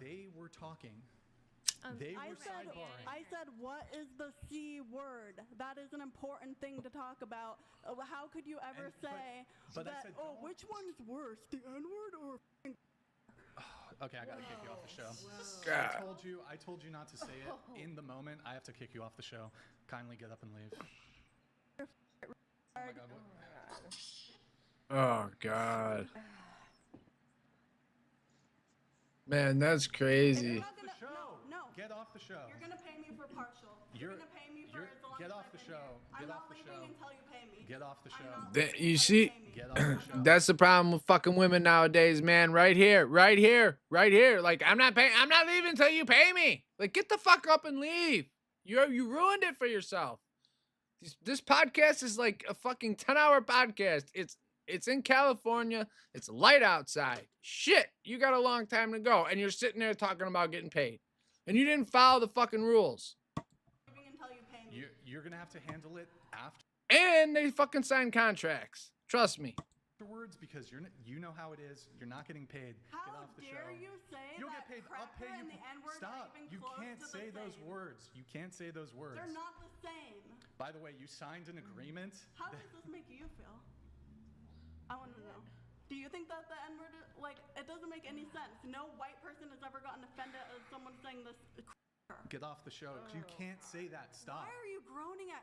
they were talking. They were sidebarring. I said, what is the C word? That is an important thing to talk about. How could you ever say but that, I said, which one's worse, the N-word or... Okay, I gotta kick you off the show. I told you not to say it in the moment. I have to kick you off the show. Kindly get up and leave. Oh my God. Oh, God. Man, that's crazy. Get off the show. You're gonna pay me for partial. You're gonna pay me for as long Get as off I've the been show. here. Get I'm off not the leaving show. until you pay me. Get off the show. You see, Get off the show. that's the problem with fucking women nowadays, man. Right here, right here, right here. Like, I'm not leaving until you pay me. Like, get the fuck up and leave. You ruined it for yourself. This podcast is like a fucking 10-hour podcast. It's in California. It's light outside. Shit, you got a long time to go, and you're sitting there talking about getting paid, and you didn't follow the fucking rules. Until you pay me. You're gonna have to handle it And they fucking sign contracts. Trust me. afterwards because you know how it is. You're not getting paid. How Get off the show. dare you say You'll that get paid. I'll pay cracker you. and the N-word are Stop. even You close can't to the say those same? words. You can't say those words. They're not the same. By the way, you signed an agreement. How does this make you feel? I want to know. Do you think that the N-word, like, it doesn't make any sense? No white person has ever gotten offended as someone saying this. Get off the show. 'Cause you can't say that. Stop. Why are you groaning at?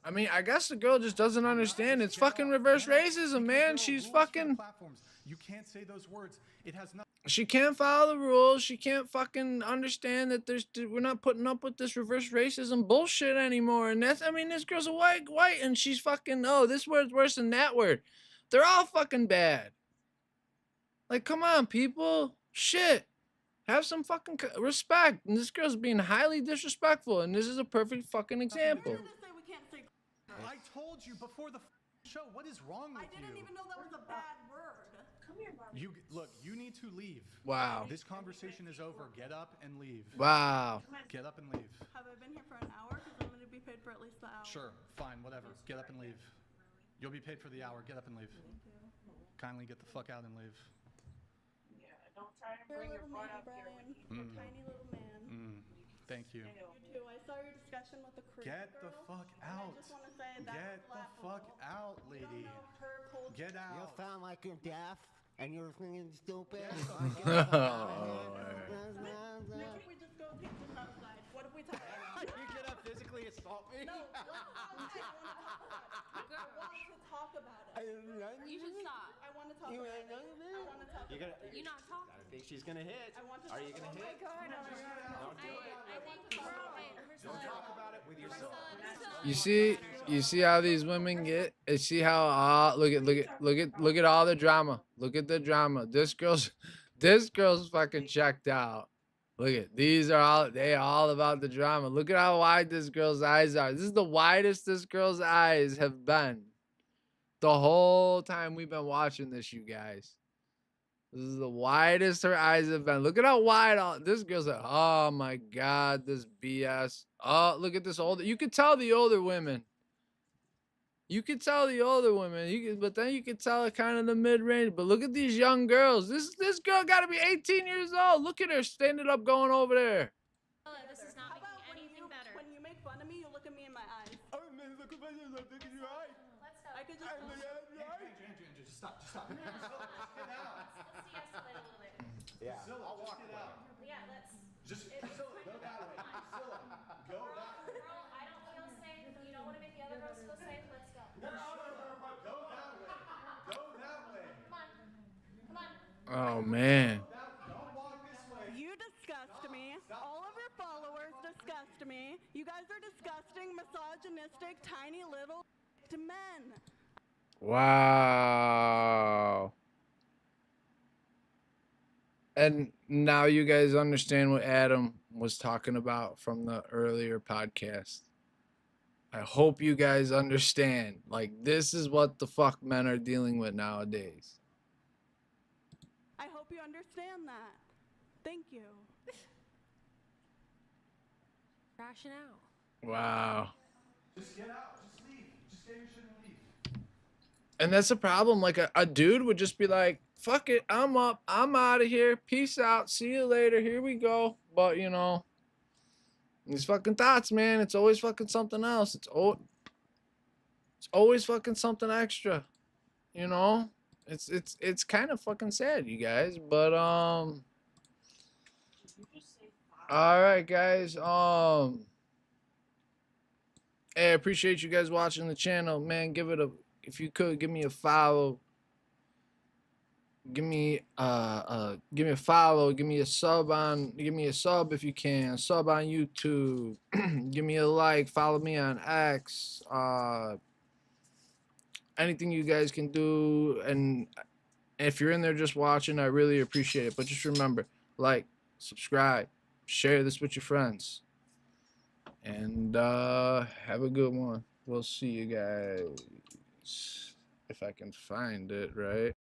I mean, I guess the girl just doesn't understand. It's fucking reverse racism, man. She's fucking. Platforms. You can't say those words. It has nothing. She can't follow the rules. She can't fucking understand that we're not putting up with this reverse racism bullshit anymore. And I mean, this girl's a white, and she's fucking, oh, this word's worse than that word. They're all fucking bad. Like, come on, people. Shit. Have some fucking respect. And this girl's being highly disrespectful. And this is a perfect fucking example. I told you before the show. What is wrong with you? I didn't even know that was a bad word. Come here, Barbie. You need to leave. Wow. This conversation is over. Get up and leave. Wow. Get up and leave. Have I been here for an hour? Because I'm going to be paid for at least the hour. Sure. Fine. Whatever. Get up and leave. You'll be paid for the hour. Get up and leave. Kindly get the fuck out and leave. Yeah, don't try to bring your butt up here with you. Tiny little man. Thank you. You too. I saw your discussion with the crew. Get the fuck out. I just want to say that Get the fuck out, lady. Get out. You sound like you're deaf and you're thinking stupid. Maybe if we just go take this outside. What if we talk about it? You're gonna physically assault me? No, let's I want to talk about it. You should stop. I want to talk about it. I want to talk You're about gonna. it. You not talk. I think she's gonna hit. I want to Are you talk gonna about hit? it. Don't do it. I think Don't talk about it with yourself. You see how these women get? You see how look at all the drama. Look at the drama. This girl's fucking checked out. Look at they all about the drama. Look at how wide this girl's eyes are. This is the widest this girl's eyes have been the whole time we've been watching this, you guys. This is the widest her eyes have been. Look at how wide this girl's like, oh my god, this BS. Oh, look at this older. You could tell the older women. You could tell the older women. But then you could tell kind of the mid-range. But look at these young girls. This girl got to be 18 years old. Look at her standing up, going over there. This is not making anything better. When you make fun of me, you look at me in my eyes. I could just. Just stop. Just stop. Let's de-escalate a little bit. Yeah. Priscilla, I'll walk get away. out. Yeah, let's. Just Priscilla, go that way. Priscilla, go that way. Girl, I don't feel safe. You don't want to make the other girls feel safe. Let's go. Go that way. Go that way. Come on. Oh, man. Don't walk this way. You disgust me. All of your followers disgust me. You guys are disgusting, misogynistic, tiny little men. Wow. And now you guys understand what Adam was talking about from the earlier podcast. I hope you guys understand. Like, this is what the fuck men are dealing with nowadays. I hope you understand that. Thank you. Crashing out. Wow. Just get out. Just leave. Just get your shit and leave. And that's a problem. Like, a dude would just be like, fuck it, I'm up, I'm out of here, peace out, see you later, here we go. But, you know, these fucking thoughts, man, it's always fucking something else. It's always fucking something extra, you know? It's kind of fucking sad, you guys. But, all right, guys. Hey, I appreciate you guys watching the channel, man. If you could, give me a follow. give me a follow, give me a sub if you can, sub on YouTube, give me a like, follow me on X, anything you guys can do. And if you're in there just watching, I really appreciate it. But just remember, like, subscribe, share this with your friends, and have a good one. We'll see you guys if I can find it right.